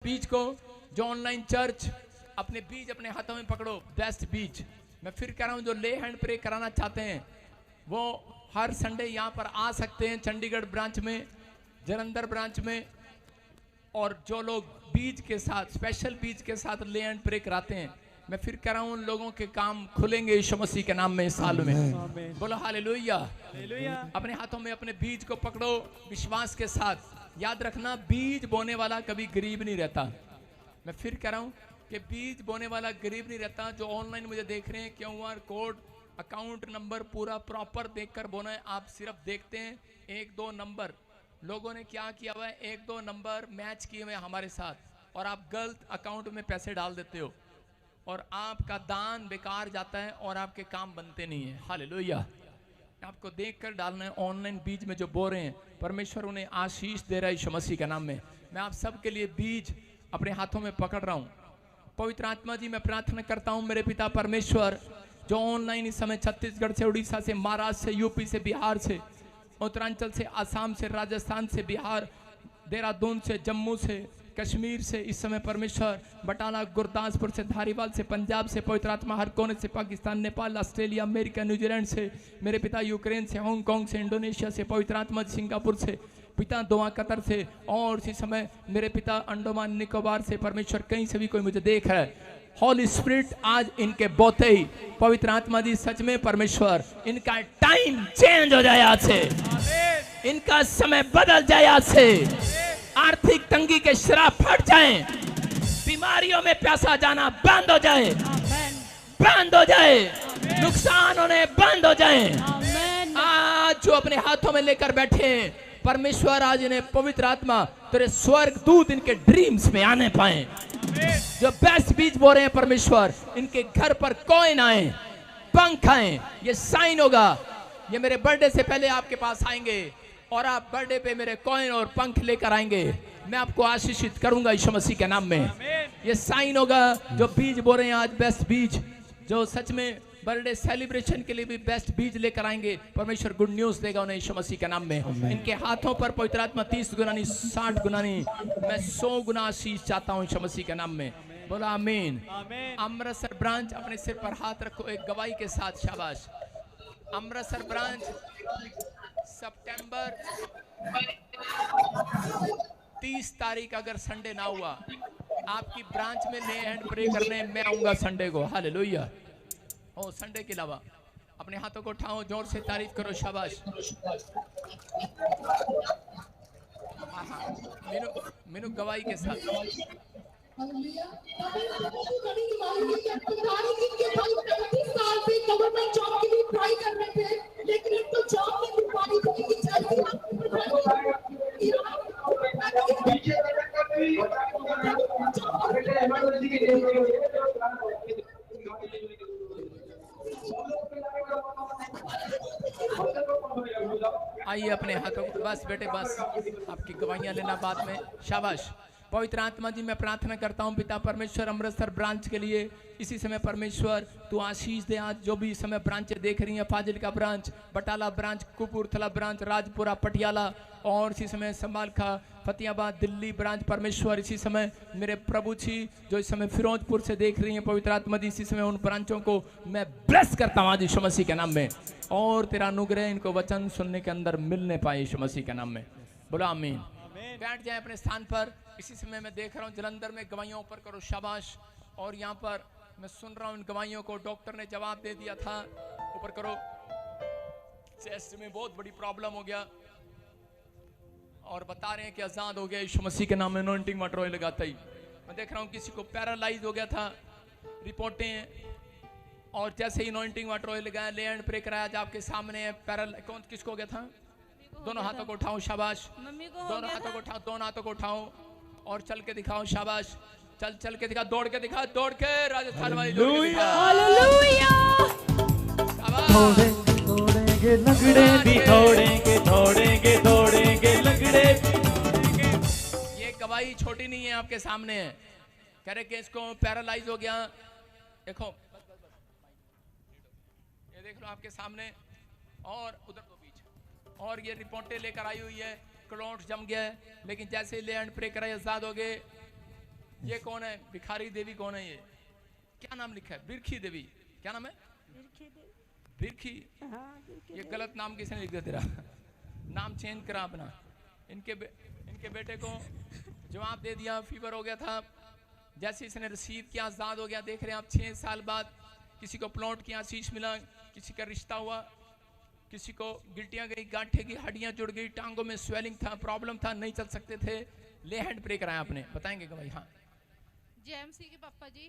बीज को जो ऑनलाइन चर्च अपने बीज अपने हाथों में पकड़ो, बेस्ट बीज। मैं फिर कह रहा हूं, जो ले हैंड प्रे कराना चाहते हैं वो हर संडे यहां पर आ सकते हैं, चंडीगढ़ ब्रांच में, जलंधर ब्रांच में। और जो लोग बीज के साथ, स्पेशल बीज के साथ ले हैंड प्रे कराते हैं, मैं फिर कह रहा हूं उन लोगों के काम खुलेंगे यीशु मसीह के नाम में इस साल में। बोलो हालेलुया। अपने हाथों में अपने बीज को पकड़ो विश्वास के साथ। याद रखना, बीज बोने वाला कभी गरीब नहीं रहता। मैं फिर कह रहा हूं कि बीज बोने वाला गरीब नहीं रहता। जो ऑनलाइन मुझे देख रहे हैं, QR कोड, अकाउंट नंबर पूरा प्रॉपर देखकर बोना है। आप सिर्फ देखते हैं 1-2 नंबर, लोगों ने क्या किया हुआ है, 1-2 नंबर मैच किए हुए हमारे साथ, और आप गलत अकाउंट में पैसे डाल देते हो और आपका दान बेकार जाता है और आपके काम बनते नहीं है। हालेलुया। आपको देखकर डालना है। ऑनलाइन बीज में जो बो रहे हैं, परमेश्वर उन्हें आशीष दे रहा है यीशु मसीह के नाम में। मैं आप सबके लिए बीज अपने हाथों में पकड़ रहा हूँ। पवित्र आत्मा जी, मैं प्रार्थना करता हूँ मेरे पिता परमेश्वर, जो ऑनलाइन इस समय छत्तीसगढ़ से, उड़ीसा से, महाराष्ट्र से, यूपी से, बिहार से, उत्तरांचल से, आसाम से, राजस्थान से, बिहार, देहरादून से, जम्मू से, कश्मीर से, इस समय परमेश्वर बटाला, गुरदासपुर से, धारीवाल से, पंजाब से, पवित्र आत्मा हर कोने से, Pakistan, Nepal, Australia, America, New Zealand से, मेरे पिता यूक्रेन से, हांगकांग से, इंडोनेशिया से, पवित्र आत्मा सिंगापुर से, पिता दोहा कतर से, और इसी समय मेरे पिता अंडोमान निकोबार से, परमेश्वर कहीं से भी कोई मुझे देख रहा है, हॉली स्पिरिट आज इनके बोते ही, पवित्र आत्मा जी सच में परमेश्वर इनका टाइम चेंज हो जाए आज से, इनका समय बदल जाए आज से, आर्थिक तंगी के श्राप फट जाएं, बीमारियों में प्यासा जाना बंद हो जाए, बंद हो जाए, नुकसान होने बंद हो जाए। आज जो अपने हाथों में लेकर बैठे हैं, परमेश्वर आज इन्हें पवित्र आत्मा तेरे स्वर्ग दूत इनके ड्रीम्स में आने पाए। जो बेस्ट बीज बो रहे हैं परमेश्वर, इनके घर पर कॉइन आए, पंख आए, ये साइन होगा। ये मेरे बर्थडे से पहले आपके पास आएंगे और आप बर्थडे पे मेरे कॉइन और पंख लेकर आएंगे। मैं आपको आशीषित करूंगा यीशु मसीह के नाम में। ये साइन होगा। जो बीज बो रहे हैं आज, बेस्ट बीज, जो सच में बर्थडे सेलिब्रेशन के लिए भी बेस्ट बीज लेकर आएंगे, परमेश्वर गुड न्यूज देगा उन्हें यीशु मसीह के नाम में। इनके हाथों पर पवित्र आत्मा 30 गुना नहीं, 60 गुना नहीं, मैं 100 गुना आशीष चाहता हूँ यीशु मसीह के नाम में। बोलो आमीन। अमृतसर ब्रांच, अपने सिर पर हाथ रखो एक गवाही के साथ। शाबाश। अमृतसर ब्रांच, सितंबर 30 तारीख अगर संडे ना हुआ, आपकी ब्रांच में ले हैंड प्रे करने मैं आऊंगा संडे को। हालेलुया। ओ संडे के अलावा अपने हाथों को उठाओ, जोर से तारीफ करो। शाबाश। मीनू गवाही के साथ। गवर्नमेंट जॉब के लिए ट्राई कर रहे थे, लेकिन इनको जॉब नहीं मिल पा रही आइए अपने हाथों को, बस बेटे बस, आपकी गवाहियां लेना बाद में। शाबाश। पवित्र आत्मा जी, मैं प्रार्थना करता हूं पिता परमेश्वर अमृतसर ब्रांच के लिए इसी समय परमेश्वर तू आशीष दे। आज जो भी इस समय ब्रांचें देख रही हैं, Fazilka branch, Batala branch, Kapurthala branch, Rajpura, Patiala, और इसी समय संभालखा, फतेहाबाद, दिल्ली ब्रांच, परमेश्वर इसी समय मेरे प्रभु जी जो इस समय फिरोजपुर से देख रही हैं, पवित्र आत्मा जी इसी समय उन ब्रांचों को मैं ब्लेस करता हूँ आज यीशु मसीह के नाम में, और तेरा अनुग्रह इनको वचन सुनने के अंदर मिलने पाए यीशु मसीह के नाम में। बोलो आमीन। बैठ जाए अपने स्थान पर। इसी समय मैं देख रहा हूँ जलंधर में गवाहियों ऊपर करो। शाबाश। और यहाँ पर मैं सुन रहा हूँ इन गवाहियों को। डॉक्टर ने जवाब दे दिया था, ऊपर करो। चेस्ट में बहुत बड़ी प्रॉब्लम हो गया और बता रहे हैं कि आजाद हो गया यीशु मसीह के नाम में अनॉइंटिंग वाटर ऑयल लगाता ही। मैं देख रहा हूँ किसी को पैरालाइज हो गया था, रिपोर्टें, और जैसे ही अनॉइंटिंग वाटर ऑयल लगाया, ले एंड प्रे कराया, आज आपके सामने है। कौन किसको हो गया था? दोनों हाथों को उठाओ। शाबाश। दोनों हाथों को उठाओ, दोनों हाथों को उठाओ और चल के दिखाओ। शाबाश। चल चल के दिखा, दौड़ के दिखा, दौड़ के राजस्थान वाली दौड़ेंगे लगड़े भी दौड़ेंगे, दौड़ेंगे दौड़ेंगे लगड़े। ये गवाही छोटी नहीं है, आपके सामने है। कह रहे कि इसको पैरालाइज हो गया। देखो ये देख लो आपके सामने, और उधर तो बीच, और ये रिपोर्टें लेकर आई हुई है, क्लोट्स जम गया है, लेकिन जैसे ही ले एंड प्रे कराई आजाद हो गए। ये कौन है? भिखारी देवी कौन है? ये क्या नाम लिखा है? बिरखी देवी। क्या नाम है? बिरखी। ये गलत नाम किसने लिख दिया तेरा? नाम चेंज करा अपना। इनके बेटे को जवाब दे दिया, फीवर हो गया था, जैसे इसने रिसीव किया आजाद हो गया। देख रहे हैं आप 6 साल बाद किसी को प्लॉट की आशीष मिला, किसी का रिश्ता हुआ, किसी को गिल्टियां गई, गांठे की हड्डियां जुड़ गई, टांगों में स्वेलिंग था, प्रॉब्लम था, नहीं चल सकते थे। ले हैंड प्रे कराया आपने, बताएंगे कि भाई? हाँ जेएमसी के पापा जी।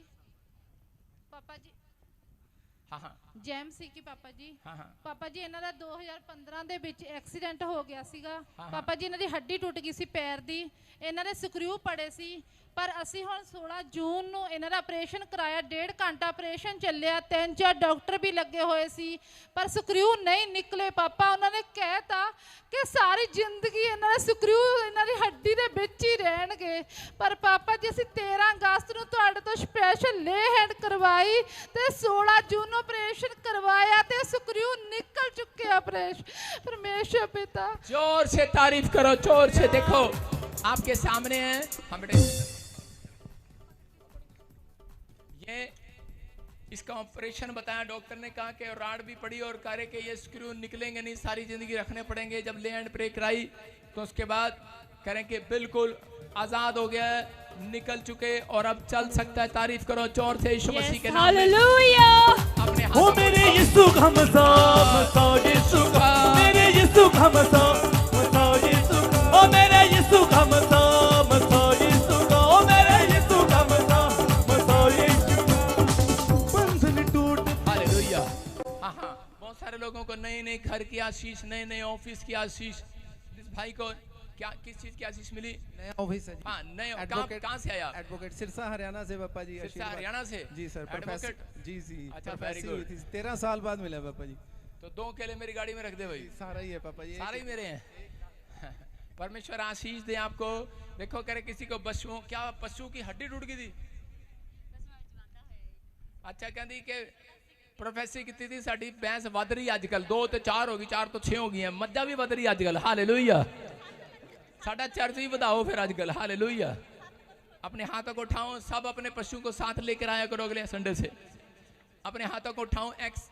हाँ हाँ जेएमसी के पापा जी। हाँ हाँ ਪਾਪਾ ਜੀ ਇਹਨਾਂ ਦਾ 2015 ਦੇ ਵਿੱਚ ਐਕਸੀਡੈਂਟ ਹੋ ਗਿਆ ਸੀਗਾ। ਹਾਂ। ਪਾਪਾ ਜੀ ਇਹਨਾਂ ਦੀ ਹੱਡੀ ਟੁੱਟ ਗਈ ਸੀ ਪੈਰ ਦੀ, ਇਹਨਾਂ ਦੇ ਸਕਰੂ ਪੜੇ ਸੀ, ਪਰ ਅਸੀਂ ਹੁਣ 16 ਜੂਨ ਨੂੰ ਇਹਨਾਂ ਦਾ ਆਪਰੇਸ਼ਨ ਕਰਾਇਆ। 1.5 ਘੰਟਾ ਆਪਰੇਸ਼ਨ ਚੱਲਿਆ, 3-4 ਡਾਕਟਰ ਵੀ ਲੱਗੇ ਹੋਏ ਸੀ, ਪਰ ਸਕਰੂ ਨਹੀਂ ਨਿਕਲੇ। ਪਾਪਾ ਉਹਨਾਂ ਨੇ ਕਹਿਤਾ ਕਿ ਸਾਰੀ ਜ਼ਿੰਦਗੀ ਇਹਨਾਂ ਦੇ ਸਕਰੂ ਇਹਨਾਂ ਦੀ ਹੱਡੀ ਦੇ ਵਿੱਚ ਹੀ ਰਹਿਣਗੇ। ਪਰ ਪਾਪਾ ਜੀ ਅਸੀਂ 13 ਅਗਸਤ ਨੂੰ ਤੁਹਾਡੇ ਤੋਂ ਸਪੈਸ਼ਲ ਲੇ ਹੈਂਡ ਕਰਵਾਈ ਤੇ 16 ਜੂਨ ਨੂੰ ਆਪਰੇਸ਼ਨ ਕਰਵਾਇਆ ਤੇ ਸਕਰੂ निकल चुके ऑपरेशन। परमेश्वर पिता, जोर से तारीफ करो, जोर से। देखो आपके सामने है। हाँ बेटे, ये इसका ऑपरेशन बताया डॉक्टर ने, कहा कि राड भी पड़ी और कह रहे कि ये स्क्रू निकलेंगे नहीं, सारी जिंदगी रखने पड़ेंगे। जब ले एंड प्रे कराई तो उसके बाद कह रहे कि बिल्कुल आजाद हो गया है, निकल चुके और अब चल सकता है। तारीफ करो जोर से यीशु मसीह के नाम में। हालेलुया। अपने ओ मेरे यीशु का मसाओ यीशु का, मेरे यीशु का मसाओ यीशु का, ओ मेरे यीशु का मसाओ यीशु का, ओ मेरे यीशु का मसाओ यीशु का। बंधन टूट। हालेलुया। हाँ हाँ, बहुत सारे लोगों को नए नए घर की आशीष, नए नए ऑफिस की आशीष। इस भाई को क्या किस चीज की आशीष मिली? नया ऑफिस है जी। हाँ नए। एडवोकेट। कहाँ से आया? एडवोकेट सिरसा हरियाणा से पापा जी। सिरसा हरियाणा से? जी सर। एडवोकेट। जी जी। अच्छा, प्रोफेसर very हुई थी, 13 साल बाद मिला पापा जी। तो 2 केले मेरी गाड़ी में रख दे भाई। सारा ही है पापा जी, सारे ही मेरे हैं। परमेश्वर आशीष दे आपको। देखो करे किसी को पशुओं, क्या पशु की हड्डी टूट गई थी? अच्छा कहती कि प्रोफेसर की थी साड़ी भैंस वध रही अजकल, 2 तो 4 होगी, 4 तो 6 हो गई है, मज्जा भी वध रही अजकल। हालेलुया। साडा चर्च भी बढ़ाओ फिर अजकल। हालेलुया। अपने हाथों को उठाओ, सब अपने पशु को साथ लेकर आया करो अगले संडे से। अपने हाथों को उठाओ। एक्स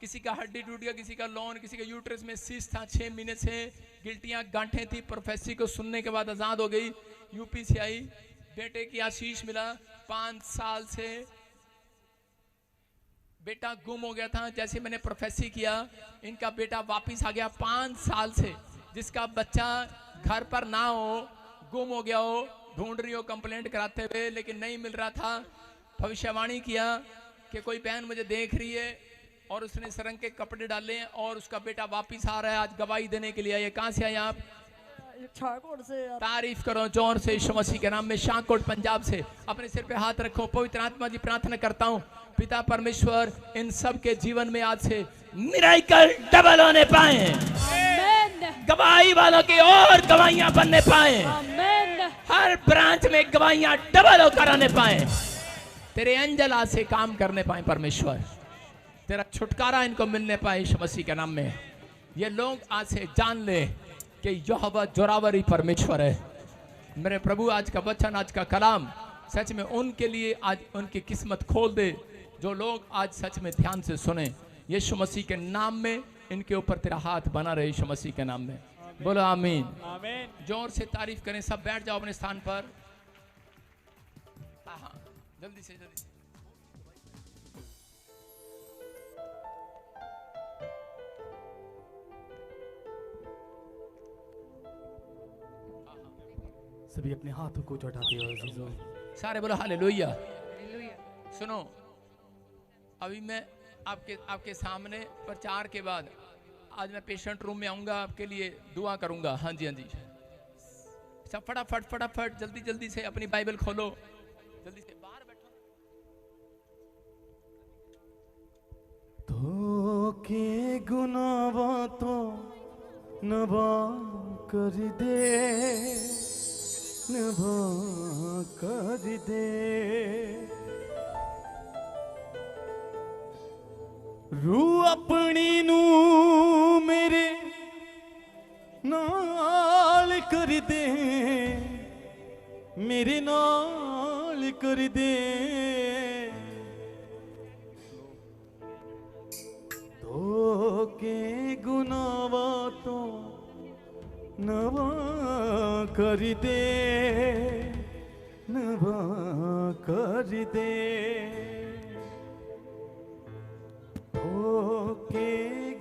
किसी का हड्डी टूट गया, किसी का लोन, किसी का यूट्रस में सिस्ट था, 6 महीने से गिल्टियां गांठें थी, प्रोफेसी को सुनने के बाद आजाद हो गई, यूपी से आई, बेटे की आशीष मिला। 5 साल से बेटा गुम हो गया था, जैसे मैंने प्रोफेसी किया इनका बेटा वापिस आ गया। 5 साल से जिसका बच्चा घर पर ना हो, गुम हो गया हो, ढूंढ रही हो कंप्लेंट कराते हुए, लेकिन नहीं मिल रहा था। भविष्यवाणी किया कि कोई बहन मुझे देख रही है और उसने सरंग के कपड़े डाले और उसका बेटा वापिस आ रहा है। आज गवाही देने के लिए आए। कहाँ से आए आप? शाहकोट से। तारीफ करो जोर से यीशु मसीह के नाम में। शाहकोट पंजाब से। अपने सिर पे हाथ रखो। पवित्र आत्मा जी प्रार्थना करता हूँ पिता परमेश्वर इन सब के जीवन में आज से मिराकल डबल होने पाए, गवाही वालों की और गवाहियां बनने पाए, हर ब्रांच में गवाहियां डबल होकर आने पाए, तेरे एंजल आज से काम करने पाए परमेश्वर, तेरा छुटकारा इनको मिलने पाए यीशु मसीह के नाम में। ये लोग आज से जान ले कि यहोवा जोरावरी परमेश्वर है। मेरे प्रभु आज का वचन, आज का कलाम सच में उनके लिए आज उनकी किस्मत खोल दे, जो लोग आज सच में ध्यान से सुने। यीशु मसीह के नाम में इनके ऊपर तेरा हाथ बना रहे यीशु मसीह के नाम में। बोलो आमीन। आमीन। जोर से तारीफ करें। सब बैठ जाओ अपने स्थान पर। हाँ हाँ जल्दी से जल्दी से। सभी अपने हाथों को चढ़ाते हो अजीजों। सारे बोलो हालेलुया। सुनो, अभी मैं आपके सामने प्रचार के बाद आज मैं पेशेंट रूम में आऊंगा, आपके लिए दुआ करूंगा। हाँ जी हाँ जी। सब फटाफट जल्दी जल्दी से अपनी बाइबल खोलो, जल्दी से बाहर बैठो। तो के गुनाह तो नबा कर दे, नबा कर दे, रू अपनी नू मेरे नाल कर दे, मेरे नाल कर दे, धो के गुनावा तो नवा कर दे, नवा कर दे, धो के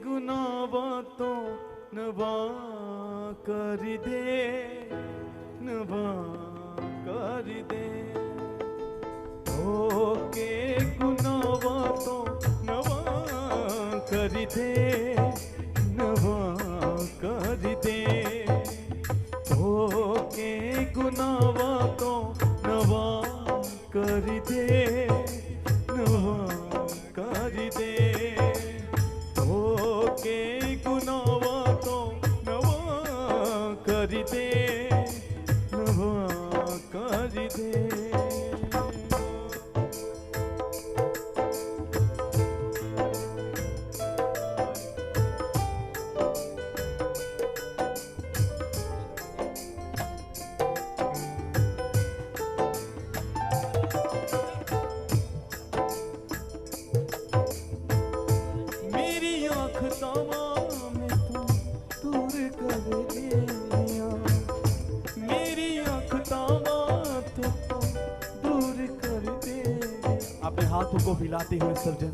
गुनावा तो नवा कर दे, नवा कर दे, ओके गुनावा तो नवा कर दे, नवा कर दे, ओके गुनावा तो नवा कर दे, नवा कर दे, ओके गुनावा तो नवा कर दे, नवा कर दे। मेरी आँख तावा में तू दूर कर दिया, मेरी आँख तावा तो दूर कर दे। अपने हाथों को हिलाते हुए सब जन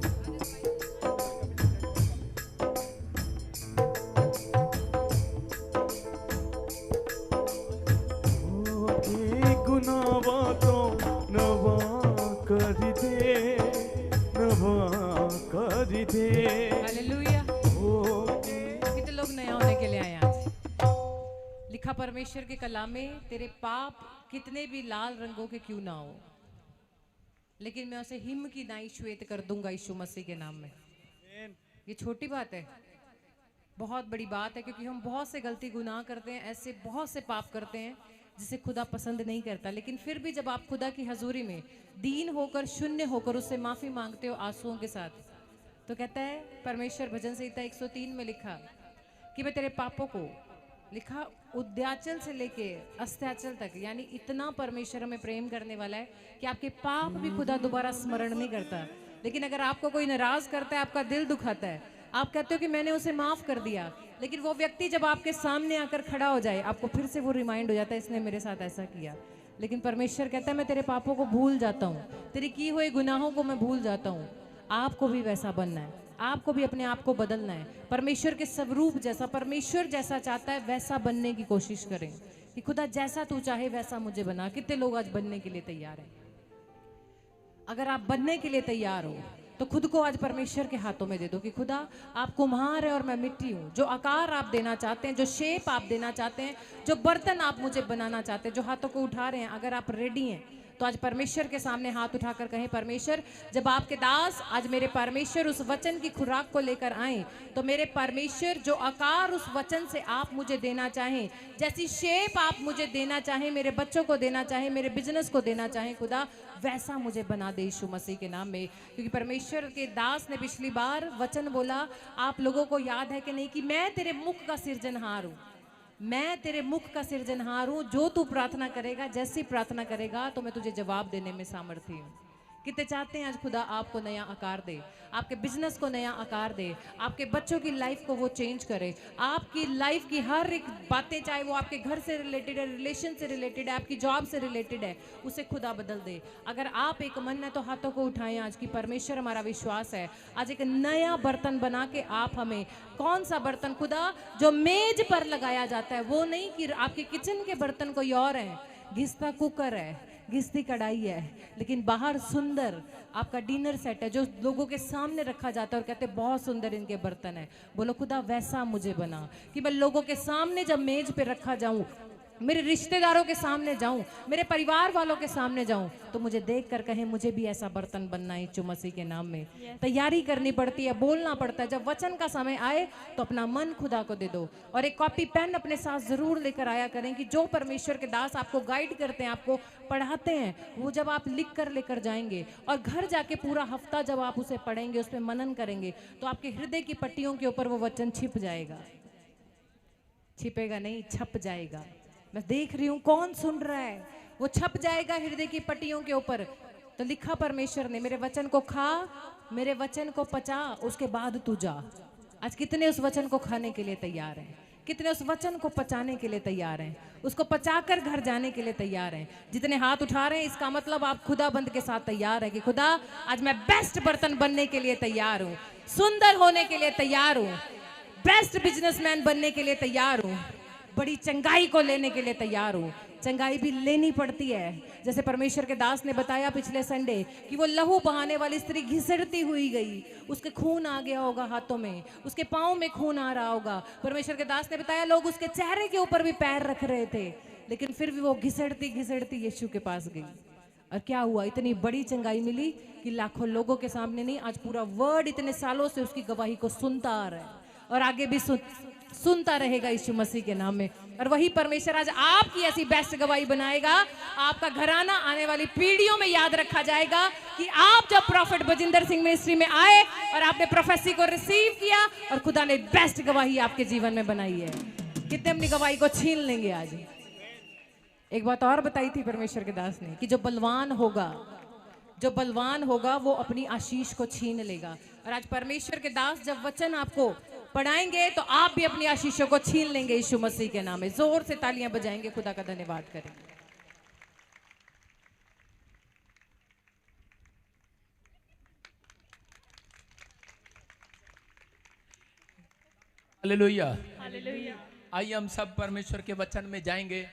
गुनावा तो नवा कर दे, नवा कर दे। हालेलुया। कितने लोग नया होने के लिए आए आज? लिखा परमेश्वर के कलाम में, तेरे पाप कितने भी लाल रंगों के क्यों ना हो, लेकिन मैं उसे हिम की नाई श्वेत कर दूंगा यीशु मसीह के नाम में। ये छोटी बात है, बहुत बड़ी बात है, क्योंकि हम बहुत से गलती गुनाह करते हैं, ऐसे बहुत से पाप करते हैं जिसे खुदा पसंद नहीं करता। लेकिन फिर भी जब आप खुदा की हजूरी में दीन होकर, शून्य होकर उससे माफी मांगते हो आंसुओं के साथ, तो कहता है परमेश्वर, भजन संहिता 103 में लिखा कि मैं तेरे पापों को, लिखा उद्याचल से लेके अस्त्याचल तक, यानी इतना परमेश्वर हमें प्रेम करने वाला है कि आपके पाप भी खुदा दोबारा स्मरण नहीं करता। लेकिन अगर आपको कोई नाराज करता है, आपका दिल दुखाता है, आप कहते हो कि मैंने उसे माफ कर दिया, लेकिन वो व्यक्ति जब आपके सामने आकर खड़ा हो जाए, आपको फिर से वो रिमाइंड हो जाता है, इसने मेरे साथ ऐसा किया। लेकिन परमेश्वर कहता है मैं तेरे पापों को भूल जाता हूँ, तेरी की हुए गुनाहों को मैं भूल जाता हूँ। आपको भी वैसा बनना है, आपको भी अपने आप को बदलना है, परमेश्वर के स्वरूप जैसा, परमेश्वर जैसा चाहता है वैसा बनने की कोशिश करें कि खुदा जैसा तू चाहे वैसा मुझे बना। कितने लोग आज बनने के लिए तैयार हैं? अगर आप बनने के लिए तैयार हो तो खुद को आज परमेश्वर के हाथों में दे दो कि खुदा आप कुम्हार है और मैं मिट्टी हूँ। जो आकार आप देना चाहते हैं, जो शेप आप देना चाहते हैं, जो बर्तन आप मुझे बनाना चाहते हैं, जो हाथों को उठा रहे हैं, अगर आप रेडी हैं तो आज परमेश्वर के सामने हाथ उठाकर कहें, परमेश्वर जब आपके दास आज मेरे परमेश्वर उस वचन की खुराक को लेकर आए, तो मेरे परमेश्वर जो आकार उस वचन से आप मुझे देना चाहें, जैसी शेप आप मुझे देना चाहें, मेरे बच्चों को देना चाहें, मेरे बिजनेस को देना चाहें, खुदा वैसा मुझे बना दे यीशु मसीह के नाम में। क्योंकि परमेश्वर के दास ने पिछली बार वचन बोला, आप लोगों को याद है कि नहीं, कि मैं तेरे मुख का सिरजनहार हूँ, मैं तेरे मुख का सिरजनहार हूं, जो तू प्रार्थना करेगा, जैसी प्रार्थना करेगा तो मैं तुझे जवाब देने में सामर्थ्य हूं। कितने चाहते हैं आज खुदा आपको नया आकार दे, आपके बिजनेस को नया आकार दे, आपके बच्चों की लाइफ को वो चेंज करे, आपकी लाइफ की हर एक बातें, चाहे वो आपके घर से रिलेटेड है, रिलेशन से रिलेटेड है, आपकी जॉब से रिलेटेड है, उसे खुदा बदल दे। अगर आप एक मन है तो हाथों को उठाएं आज की परमेश्वर हमारा विश्वास है, आज एक नया बर्तन बना के आप हमें, कौन सा बर्तन खुदा जो मेज पर लगाया जाता है, वो नहीं कि आपके किचन के बर्तन कोई और है, घिसता कुकर है, घिसती कढ़ाई है, लेकिन बाहर सुंदर आपका डिनर सेट है जो लोगों के सामने रखा जाता है और कहते हैं बहुत सुंदर इनके बर्तन है। बोलो खुदा वैसा मुझे बना कि मैं लोगों के सामने जब मेज पे रखा जाऊं, मेरे रिश्तेदारों के सामने जाऊं, मेरे परिवार वालों के सामने जाऊं, तो मुझे देख कर कहें मुझे भी ऐसा बर्तन बनना है यीशु मसीह के नाम में। तैयारी करनी पड़ती है, बोलना पड़ता है। जब वचन का समय आए तो अपना मन खुदा को दे दो और एक कॉपी पेन अपने साथ जरूर लेकर आया करें कि जो परमेश्वर के दास आपको गाइड करते हैं, आपको पढ़ाते हैं, वो जब आप लिख कर लेकर जाएंगे और घर जाके पूरा हफ्ता जब आप उसे पढ़ेंगे, उस पर मनन करेंगे, तो आपके हृदय की पट्टियों के ऊपर वो वचन छिप जाएगा। छिपेगा नहीं, छप जाएगा। मैं देख रही हूँ कौन सुन रहा है, वो छप जाएगा हृदय की पट्टियों के ऊपर। तो लिखा परमेश्वर ने, मेरे वचन को खा, मेरे वचन को पचा, उसके बाद तू जा। आज कितने उस वचन को खाने के लिए तैयार हैं? कितने उस वचन को पचाने के लिए तैयार हैं? उसको पचाकर घर जाने के लिए तैयार हैं? जितने हाथ उठा रहे हैं, इसका मतलब आप खुदाबंद के साथ तैयार है कि खुदा आज मैं बेस्ट बर्तन बनने के लिए तैयार हूँ, सुंदर होने के लिए तैयार हूँ, बेस्ट बिजनेसमैन बनने के लिए तैयार हूँ, बड़ी चंगाई को लेने के लिए तैयार हूँ। चंगाई भी लेनी पड़ती है, जैसे परमेश्वर के दास ने बताया पिछले संडे कि वो लहू बहाने वाली स्त्री घिसड़ती हुई गई, उसके खून आ गया होगा हाथों में, उसके पाँव में खून आ रहा होगा। परमेश्वर के दास ने बताया लोग उसके चेहरे के ऊपर भी पैर रख रहे थे, लेकिन फिर भी वो घिसड़ती घिसड़ती यीशु के पास गई। और क्या हुआ? इतनी बड़ी चंगाई मिली कि लाखों लोगों के सामने नहीं, आज पूरा वर्ल्ड इतने सालों से उसकी गवाही को सुनता आ रहा है और आगे भी सुनता रहेगा यीशु मसीह के नाम में। और वही परमेश्वर आज आपकी ऐसी बेस्ट गवाही बनाएगा, आपका घराना आने वाली पीढ़ियों में याद रखा जाएगा कि आप जब प्रॉफिट बजिंदर सिंह मिनिस्ट्री में आए और आपने प्रोफेसी को रिसीव किया और खुदा ने बेस्ट गवाही आपके जीवन में बनाई है। कितने अपनी गवाही को छीन लेंगे आज? एक बात और बताई थी परमेश्वर के दास ने कि जो बलवान होगा वो अपनी आशीष को छीन लेगा। और आज परमेश्वर के दास जब वचन आपको पढ़ाएंगे तो आप भी अपनी आशीषों को छीन लेंगे यीशु मसीह के नाम में। जोर से तालियां बजाएंगे, खुदा का धन्यवाद करेंगे। हालेलुया। आइए हम सब परमेश्वर के वचन में जाएंगे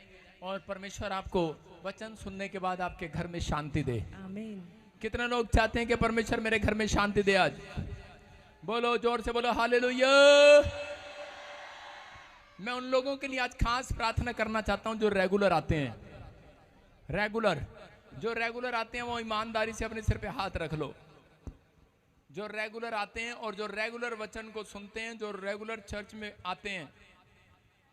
और परमेश्वर आपको वचन सुनने के बाद आपके घर में शांति दे। आमीन। कितने लोग चाहते हैं कि परमेश्वर मेरे घर में शांति दे? आज बोलो, जोर से बोलो हालेलुया। मैं उन लोगों के लिए आज खास प्रार्थना करना चाहता हूं जो रेगुलर आते हैं। जो रेगुलर आते हैं वो ईमानदारी से अपने सिर पे हाथ रख लो। जो रेगुलर आते हैं और जो रेगुलर वचन को सुनते हैं, जो रेगुलर चर्च में आते हैं,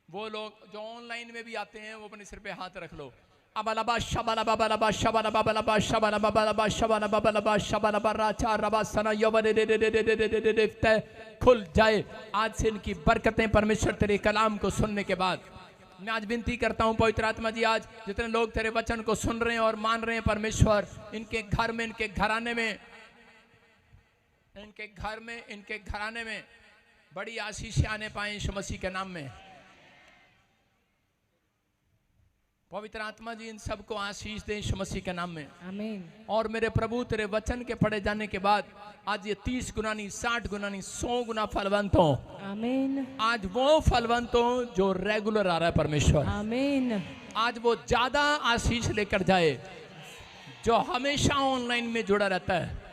वो लोग जो ऑनलाइन में भी आते हैं वो अपने सिर पे हाथ रख लो। अबलबा शबलबा बलबा शबलबा बलबा शबलबा बलबा शबलबा बलबा शबलबा राचा रबा सना यवदे खुल जाए आज से इनकी बरकतें परमेश्वर तेरे कलाम को सुनने के बाद। मैं आज विनती करता हूं पवित्र आत्मा जी, आज जितने लोग तेरे वचन को सुन रहे हैं और मान रहे हैं परमेश्वर, इनके घर में, इनके घराने में, इनके घराने में बड़ी आशीषें आने पाए यीशु मसीह के नाम में। पवित्र आत्मा जी इन सबको आशीष दे यीशु मसीह के नाम में। आमीन। और मेरे प्रभु तेरे वचन के पढ़े जाने के बाद आज ये 30 गुना नहीं, 60 गुना नहीं, 100 गुना फलवंत हो। आमीन। आज वो फलवंत हो जो रेगुलर आ रहा है परमेश्वर। आमीन। आज वो ज्यादा आशीष लेकर जाए जो हमेशा ऑनलाइन में जुड़ा रहता है।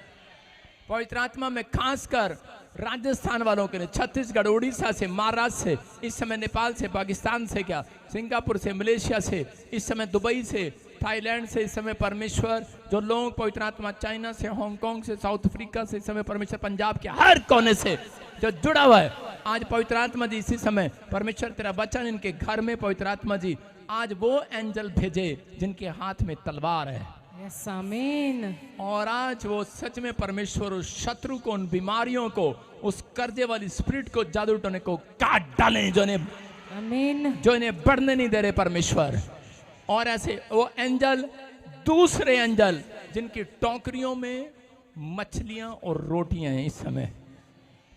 पवित्र आत्मा में खासकर राजस्थान वालों के लिए, छत्तीसगढ़, उड़ीसा से, महाराष्ट्र से, इस समय नेपाल से, पाकिस्तान से, क्या सिंगापुर से, मलेशिया से, इस समय दुबई से, थाईलैंड से, इस समय परमेश्वर जो लोग पवित्र आत्मा चाइना से, हांगकांग से, साउथ अफ्रीका से, इस समय परमेश्वर पंजाब के हर कोने से जो जुड़ा हुआ है, आज पवित्र आत्मा जी इसी समय परमेश्वर तेरा वचन इनके घर में पवित्र आत्मा जी आज वो एंजल भेजे जिनके हाथ में तलवार है। यस, आमीन। और आज वो सच में परमेश्वर उस शत्रु को, उन बीमारियों को, उस कर्जे वाली स्पिरिट को, जादू टोने को काट डालें जो इन्हें बढ़ने नहीं दे रहे परमेश्वर। और ऐसे वो एंजल, दूसरे एंजल जिनकी टोकरियों में मछलियां और रोटियां हैं इस समय,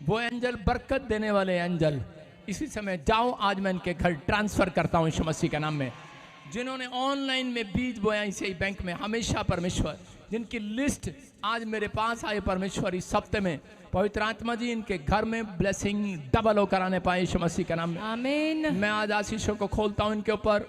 वो एंजल, बरकत देने वाले एंजल इसी समय जाओ, आज मैं इनके घर ट्रांसफर करता हूं यीशु मसीह के नाम में। जिन्होंने ऑनलाइन में बीज बोया इसे ही बैंक में, हमेशा परमेश्वर जिनकी लिस्ट आज मेरे पास आए परमेश्वर इस हफ्ते में, पवित्र आत्मा जी इनके घर में ब्लेसिंग डबल होकर आने पाए यीशु मसीह के नाम में। आमीन। मैं आज आशीषों को खोलता हूं इनके ऊपर।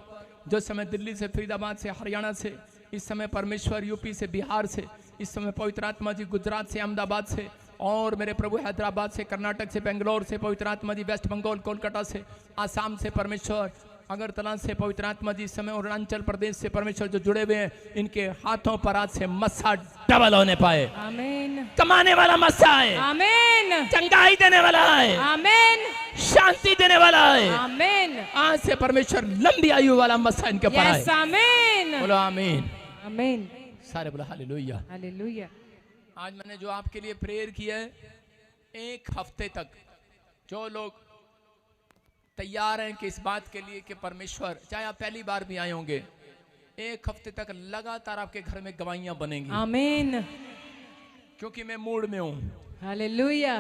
जो समय दिल्ली से, फरीदाबाद से, हरियाणा से, इस समय परमेश्वर यूपी से, बिहार से, इस समय पवित्र आत्मा जी गुजरात से, अहमदाबाद से, और मेरे प्रभु हैदराबाद से, कर्नाटक से, बेंगलोर से, पवित्र आत्मा जी वेस्ट बंगाल, कोलकाता से, आसाम से परमेश्वर, अगरतला से पवित्र आत्मा जी, इस समय अरुणाचल प्रदेश से परमेश्वर जो जुड़े हुए हैं, इनके हाथों पर आज से मस्सा डबल होने पाए। आमीन। कमाने वाला मस्सा है। आमीन। चंगाई देने वाला है। आमीन। शांति देने वाला है। आमीन। आज से परमेश्वर लंबी आयु वाला मस्सा इनके ऊपर आए। यस, आमीन। बोलो आमीन। आमीन। सारे बोलो हालेलुया। हालेलुया। आज मैंने जो आपके लिए प्रेयर किया है, एक हफ्ते तक जो लोग तैयार हैं कि इस बात के लिए कि परमेश्वर, चाहे आप पहली बार भी आए होंगे, एक हफ्ते तक लगातार आपके घर में गवाहियां बनेंगी, आमीन, क्योंकि मैं मूड में हूं। हालेलुया,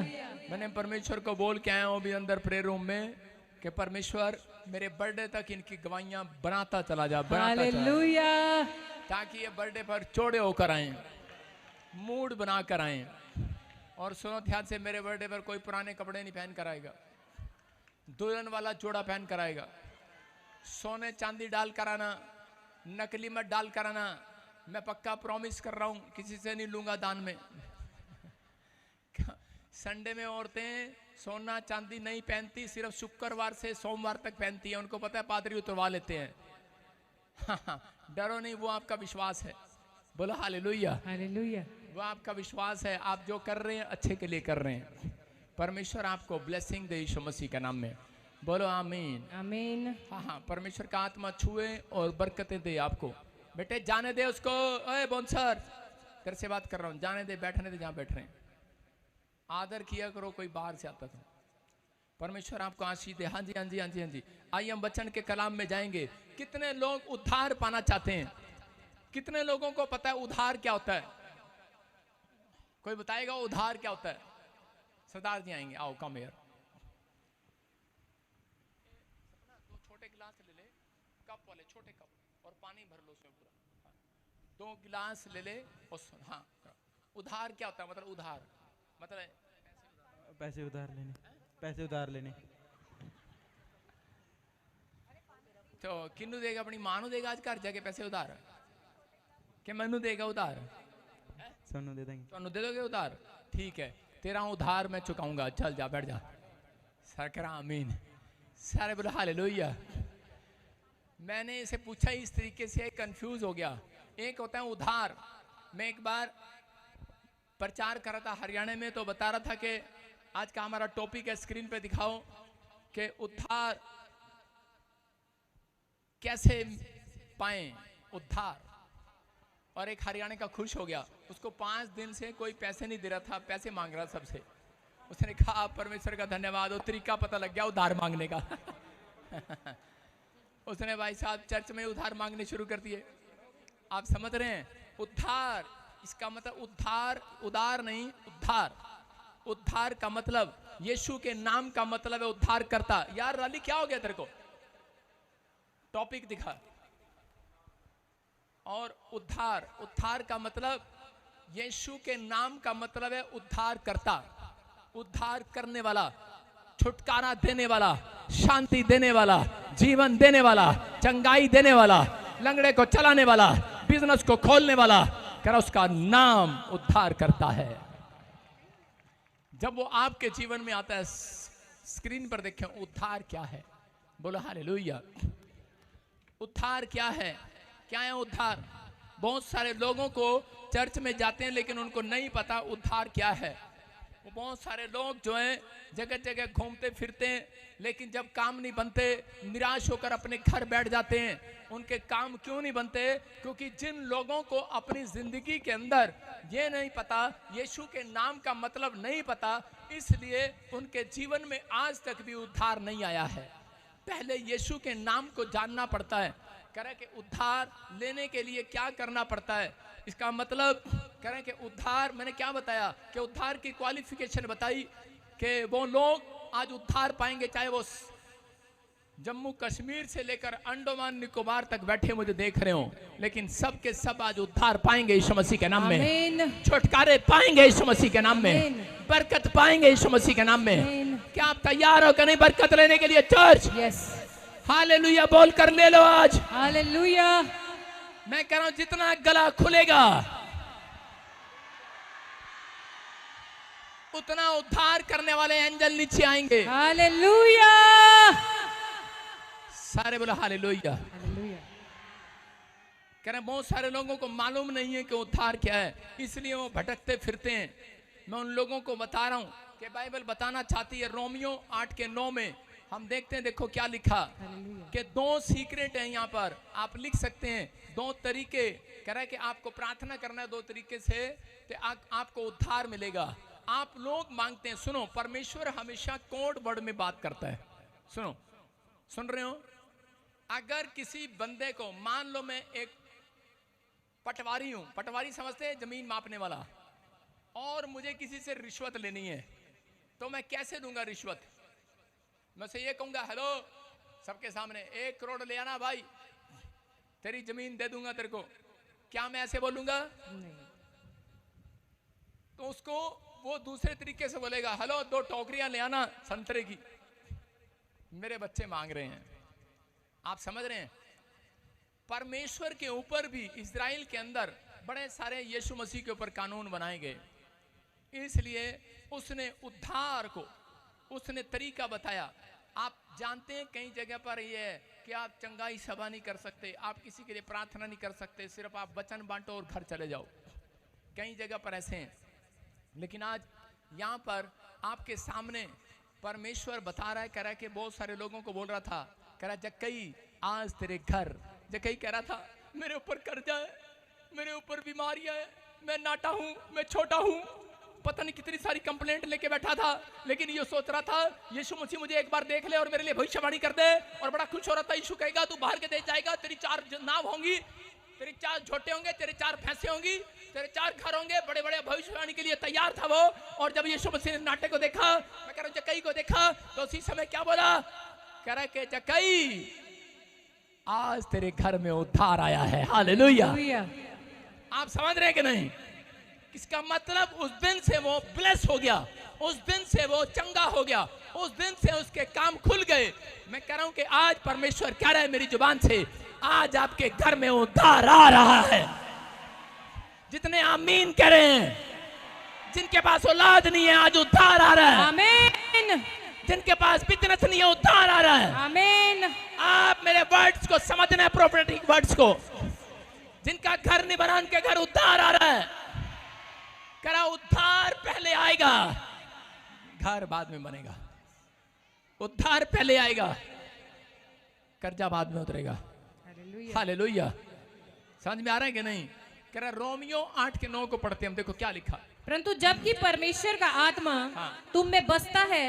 मैंने परमेश्वर को बोल के आया हूं अभी अंदर प्रेयर रूम में कि परमेश्वर मेरे बर्थडे तक इनकी गवाहियां बनाता चला जा, बनाता चला जा, हालेलुया, ताकि ये बर्थडे पर चौड़े होकर आए, मूड बना कर आए। और सुनो ध्यान से, मेरे बर्थडे पर कोई पुराने कपड़े नहीं पहन कर आएगा, दुल्हन वाला जोड़ा पहन कर आएगा। सोने चांदी डाल कर आना, नकली मत डाल कर आना। मैं पक्का प्रॉमिस कर रहा हूं, किसी से नहीं लूंगा दान में। संडे में औरतें सोना चांदी नहीं पहनती, सिर्फ शुक्रवार से सोमवार तक पहनती है। उनको पता है पादरी उतरवा लेते हैं। डरो नहीं, वो आपका विश्वास है। बोलो हालेलुया, हालेलुया, वो आपका विश्वास है। आप जो कर रहे हैं अच्छे के लिए कर रहे हैं। परमेश्वर आपको ब्लेसिंग दे यीशु मसीह के नाम में। बोलो आमीन, आमीन, हाँ, परमेश्वर का आत्मा छुए और बरकतें दे आपको। बेटे जाने दे उसको, ओए बोनसर तेरे से बात कर रहा हूँ, जाने दे, बैठने दे जहाँ बैठ रहे हैं। आदर किया करो, कोई बाहर से आता था। परमेश्वर आपको आशीष दे। हाँ जी, हाँ जी, हाँ जी, हाँ जी। आइए हम वचन के कलाम में जाएंगे। कितने लोग उद्धार पाना चाहते हैं? कितने लोगों को पता है उद्धार क्या होता है? कोई बताएगा उद्धार क्या होता है? सरदार जी आएंगे, आओ कम हियर। दो छोटे गिलास ले ले, कप वाले छोटे कप, और पानी भर लो उसमें पूरा। हाँ। 2 गिलास ले ले और हाँ, उधार क्या होता है? मतलब उधार मतलब पैसे उधार लेने, पैसे उधार लेने। तो किन्नू देगा? अपनी मां नू देगा आज घर जाके पैसे उधार, कि मैनू देगा उधार? सोनू दे देंगे। तुहानू दे दोगे उधार? ठीक है, तेरा उधार मैं चुकाऊंगा। चल जा, बैठ जा। सर करा आमीन। सारे बोलो हालेलुया। मैंने इसे पूछा इस तरीके से, कंफ्यूज हो गया। एक होता है उधार। मैं एक बार प्रचार कर रहा था हरियाणा में, तो बता रहा था कि आज का हमारा टॉपिक है, स्क्रीन पे दिखाओ, कि उद्धार कैसे पाएं, उद्धार। और एक हरियाणा का खुश हो गया, उसको 5 दिन से कोई पैसे नहीं दे रहा था, पैसे मांग रहा सबसे। उसने कहा परमेश्वर का धन्यवाद, वो तरीका पता लग गया उधार मांगने का। उसने भाई साहब चर्च में उधार मांगने शुरू कर दिए। आप समझ रहे हैं? उद्धार, इसका मतलब उद्धार, उदार नहीं, उद्धार। उद्धार का मतलब, यीशु के नाम का मतलब है उद्धार करता। यार राली क्या हो गया तेरे को? टॉपिक दिखा। और उद्धार, उद्धार का मतलब, यीशु के नाम का मतलब है उद्धार करता, उद्धार करने वाला, छुटकारा देने वाला, शांति देने वाला, जीवन देने वाला, चंगाई देने वाला, लंगड़े को चलाने वाला, बिजनेस को खोलने वाला। करा उसका नाम उद्धार करता है। जब वो आपके जीवन में आता है, स्क्रीन पर देखें उद्धार क्या है। बोलो हालेलुया। उद्धार क्या है? क्या है उद्धार? बहुत सारे लोगों को चर्च में जाते हैं लेकिन उनको नहीं पता उद्धार क्या है। वो बहुत सारे लोग जो हैं जगह जगह घूमते फिरते हैं, लेकिन जब काम नहीं बनते निराश होकर अपने घर बैठ जाते हैं। उनके काम क्यों नहीं बनते? क्योंकि जिन लोगों को अपनी जिंदगी के अंदर ये नहीं पता, यीशु के नाम का मतलब नहीं पता, इसलिए उनके जीवन में आज तक भी उद्धार नहीं आया है। पहले यीशु के नाम को जानना पड़ता है। करें कि उद्धार लेने के लिए क्या करना पड़ता है। इसका मतलब करें कि उद्धार, मैंने क्या बताया कि उद्धार की क्वालिफिकेशन बताई कि वो लोग आज उद्धार पाएंगे, चाहे वो जम्मू कश्मीर से लेकर अंडमान निकोबार तक बैठे मुझे देख रहे हो, लेकिन सब के सब आज उद्धार पाएंगे यीशु मसीह के नाम में, छुटकारे पाएंगे यीशु मसीह के नाम में, बरकत पाएंगे यीशु मसीह के नाम में। क्या आप तैयार हो कि नहीं बरकत लेने के लिए चर्च? यस, हालेलुया बोल कर ले लो आज। हालेलुया। मैं कह रहा हूं जितना गला खुलेगा उतना उद्धार करने वाले एंजल नीचे आएंगे। हालेलुया, सारे बोलो हालेलुया। हालेलुया। कह रहे बहुत सारे लोगों को मालूम नहीं है कि उद्धार क्या है, इसलिए वो भटकते फिरते हैं। मैं उन लोगों को बता रहा हूं कि बाइबल बताना चाहती है। रोमियो 8:9 में हम देखते हैं, देखो क्या लिखा कि 2 सीक्रेट है यहाँ पर। आप लिख सकते हैं 2 तरीके। कह रहा है कि आपको प्रार्थना करना है 2 तरीके से, तो आपको उद्धार मिलेगा। आप लोग मांगते हैं, सुनो, परमेश्वर हमेशा कोड वर्ड में बात करता है। सुनो, सुन रहे हो? अगर किसी बंदे को, मान लो मैं एक पटवारी हूं, पटवारी समझते हैं जमीन मापने वाला, और मुझे किसी से रिश्वत लेनी है तो मैं कैसे दूंगा रिश्वत? मैं से ये कहूंगा हेलो सबके सामने 1 करोड़ ले आना भाई, तेरी जमीन दे दूंगा तेरे को, क्या मैं ऐसे बोलूंगा? नहीं। तो उसको वो दूसरे तरीके से बोलेगा, हेलो 2 टोकरियां ले आना संतरे की, मेरे बच्चे मांग रहे हैं। आप समझ रहे हैं? परमेश्वर के ऊपर भी इज़राइल के अंदर बड़े सारे यीशु मसीह के ऊपर कानून बनाए गए, इसलिए उसने उद्धार को उसने तरीका बताया। आप जानते हैं कई जगह पर ये है कि आप चंगाई सभा नहीं कर सकते, आप किसी के लिए प्रार्थना नहीं कर सकते, सिर्फ आप वचन बांटो और घर चले जाओ। कई जगह पर ऐसे हैं, लेकिन आज यहाँ पर आपके सामने परमेश्वर बता रहा है, कह रहा है कि बहुत सारे लोगों को बोल रहा था, कह रहा जक्कई आज तेरे घर, जक्कई कह रहा था मेरे ऊपर कर्जा है, मेरे ऊपर बीमारियां है, मैं नाटा हूँ, मैं छोटा हूँ, पता नहीं कितनी सारी कंप्लेंट लेके बैठा था, लेकिन ये सोच रहा था यीशु मसीह मुझे एक बार देख ले और मेरे लिए भविष्यवाणी कर दे, और बड़ा खुश हो रहा था। यीशु कहेगा तू बाहर के देश जाएगा, तेरी 4 नाव होंगी, तेरी 4 झोटे होंगे, तेरे 4 भैंसे होंगी, तेरे 4 घर होंगे, बड़े बड़े भविष्यवाणी के लिए तैयार था वो। और जब यीशु मसीह ने नाटे को देखा, मैं कह रहा हूँ जक्कई को देखा, तो उसी समय क्या बोला? कह रहा है कि जक्कई आज तेरे घर में उद्धार आया है। हालेलुया। आप समझ रहे हैं कि नहीं? इसका मतलब उस दिन से वो ब्लेस हो गया, उस दिन से वो चंगा हो गया, उस दिन से उसके काम खुल गए। मैं कह रहा हूं कि आज परमेश्वर कह रहा है मेरी जुबान से, आज आपके घर में उद्धार आ रहा है। जितने आमीन कह रहे हैं, जिनके पास औलाद नहीं है आज उद्धार आ रहा है। आमीन। जिनके पास बिजनेस नहीं है उद्धार आ रहा है। आमीन। आप मेरे वर्ड्स को समझना है, प्रोफेटिक वर्ड्स को। जिनका घर नहीं बना उनके घर उद्धार आ रहा है। करा उद्धार पहले आएगा, घर बाद में बनेगा। उद्धार पहले आएगा, कर्जा बाद में उतरेगा। हालेलुया। समझ में आ रहा है कि नहीं? कह रहा रोमियो 8:9 को पढ़ते हम, देखो क्या लिखा। परंतु जबकि परमेश्वर का आत्मा तुम में बसता है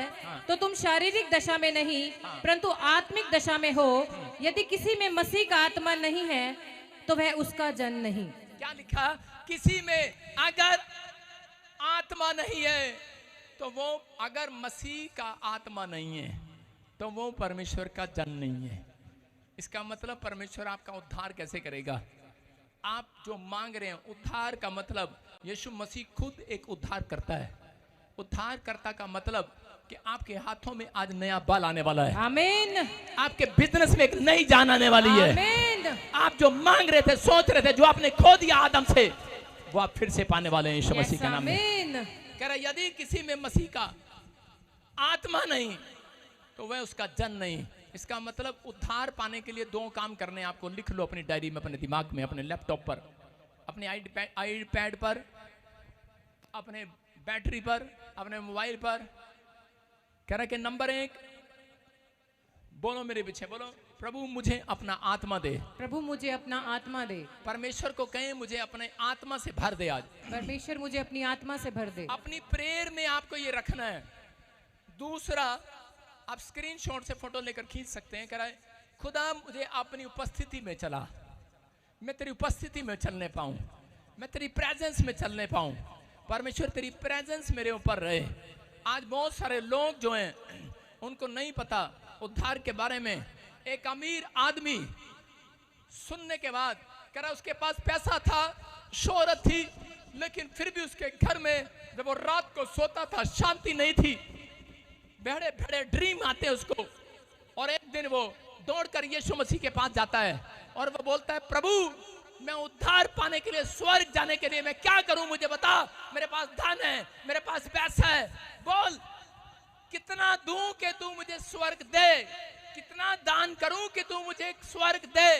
तो तुम शारीरिक दशा में नहीं परंतु आत्मिक दशा में हो। यदि किसी में मसीह का आत्मा नहीं है तो वह उसका जन नहीं। क्या लिखा? किसी में अगर आत्मा नहीं है तो वो, अगर मसीह का आत्मा नहीं है तो वो परमेश्वर का जन नहीं है। इसका मतलब परमेश्वर आपका उद्धार कैसे करेगा? आप जो मांग रहे हैं उद्धार का मतलब यीशु मसीह खुद एक उद्धार करता है। उद्धार करता का मतलब कि आपके हाथों में आज नया बल आने वाला है। आमीन। आपके बिजनेस में एक नई जान आने वाली है। आमीन। आप जो मांग रहे थे, सोच रहे थे, जो आपने खो दिया आदम से, वो आप फिर से पाने वाले हैं यीशु मसीह के नाम में। कह रहा यदि किसी में मसीह का आत्मा नहीं तो वह उसका जन नहीं। इसका मतलब उद्धार पाने के लिए 2 काम करने हैं आपको। लिख लो अपनी डायरी में, अपने दिमाग में, अपने लैपटॉप पर, अपने आईपैड पर, अपने बैटरी पर, अपने मोबाइल पर। कह रहा कि नंबर 1, बोलो मेरे पीछे, बोलो, प्रभु मुझे अपना आत्मा दे। प्रभु मुझे अपना आत्मा दे। परमेश्वर को कहें मुझे अपने आत्मा से भर दे। आज परमेश्वर मुझे अपनी आत्मा से भर दे। अपनी प्रेयर में आपको ये रखना है। दूसरा, आप स्क्रीनशॉट से फोटो लेकर खींच सकते हैं। कह रहा है खुदा मुझे अपनी उपस्थिति में चला, मैं तेरी उपस्थिति में चलने पाऊं, मैं तेरी प्रेजेंस में चलने पाऊं। परमेश्वर तेरी प्रेजेंस मेरे ऊपर रहे। आज बहुत सारे लोग जो हैं उनको नहीं पता उद्धार के बारे में। एक अमीर आदमी सुनने के बाद कह रहा उसके पास पैसा था, शोहरत थी, लेकिन फिर भी उसके घर में जब वो रात को सोता था शांति नहीं थी। बड़े बड़े ड्रीम आते हैं उसको। और एक दिन वो दौड़कर यीशु मसीह के पास जाता है और वो बोलता है प्रभु मैं उद्धार पाने के लिए, स्वर्ग जाने के लिए मैं क्या करूं, मुझे बता। मेरे पास धन है, मेरे पास पैसा है, बोल कितना दूं कि तू मुझे स्वर्ग दे, कितना दान करूं कि तू मुझे स्वर्ग दे,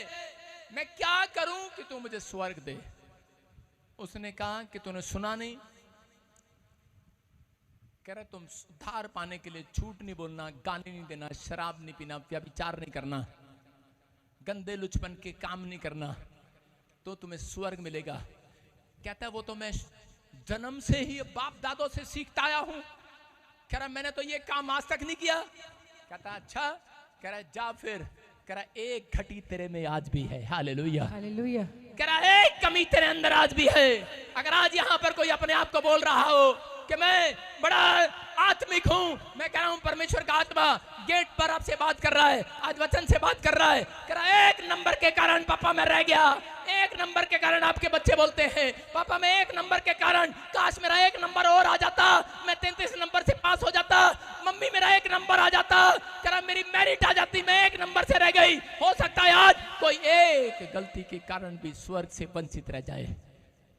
मैं क्या करूं कि तू मुझे स्वर्ग दे। उसने कहा कि तूने सुना नहीं? कह रहा तुम उद्धार पाने के लिए झूठ नहीं बोलना, गाली नहीं देना, शराब नहीं पीना, व्यभिचार नहीं करना, गंदे लुचपन के काम नहीं करना, तो तुम्हें स्वर्ग मिलेगा। कहता है वो तो मैं जन्म से ही बाप दादों से सीखता आया हूं। कह रहा मैंने तो ये काम आज तक नहीं किया। कहता अच्छा। कह रहा जा फिर। कह रहा 1 घटी तेरे में आज भी है। हालेलुया। हालेलुया। कह रहा एक कमी तेरे अंदर आज भी है। अगर आज यहां पर कोई अपने आप को बोल रहा हो कि मैं बड़ा आत्मिक हूं, मैं कह रहा हूं परमेश्वर का आत्मा गेट पर आपसे बात कर रहा है, आज वचन से बात कर रहा है। कह रहा है एक नंबर के कारण पापा मैं रह गया, एक नंबर के कारण आपके बच्चे बोलते हैं पापा मैं एक नंबर के कारण, काश मेरा एक नंबर और आ जाता, मैं 33 नंबर से पास हो जाता, मम्मी मेरा एक नंबर आ जाता, कह रहा मेरी मेरिट आ जाती, मैं एक नंबर से रह गई। हो सकता है आज कोई एक गलती के कारण भी स्वर्ग से वंचित रह जाए,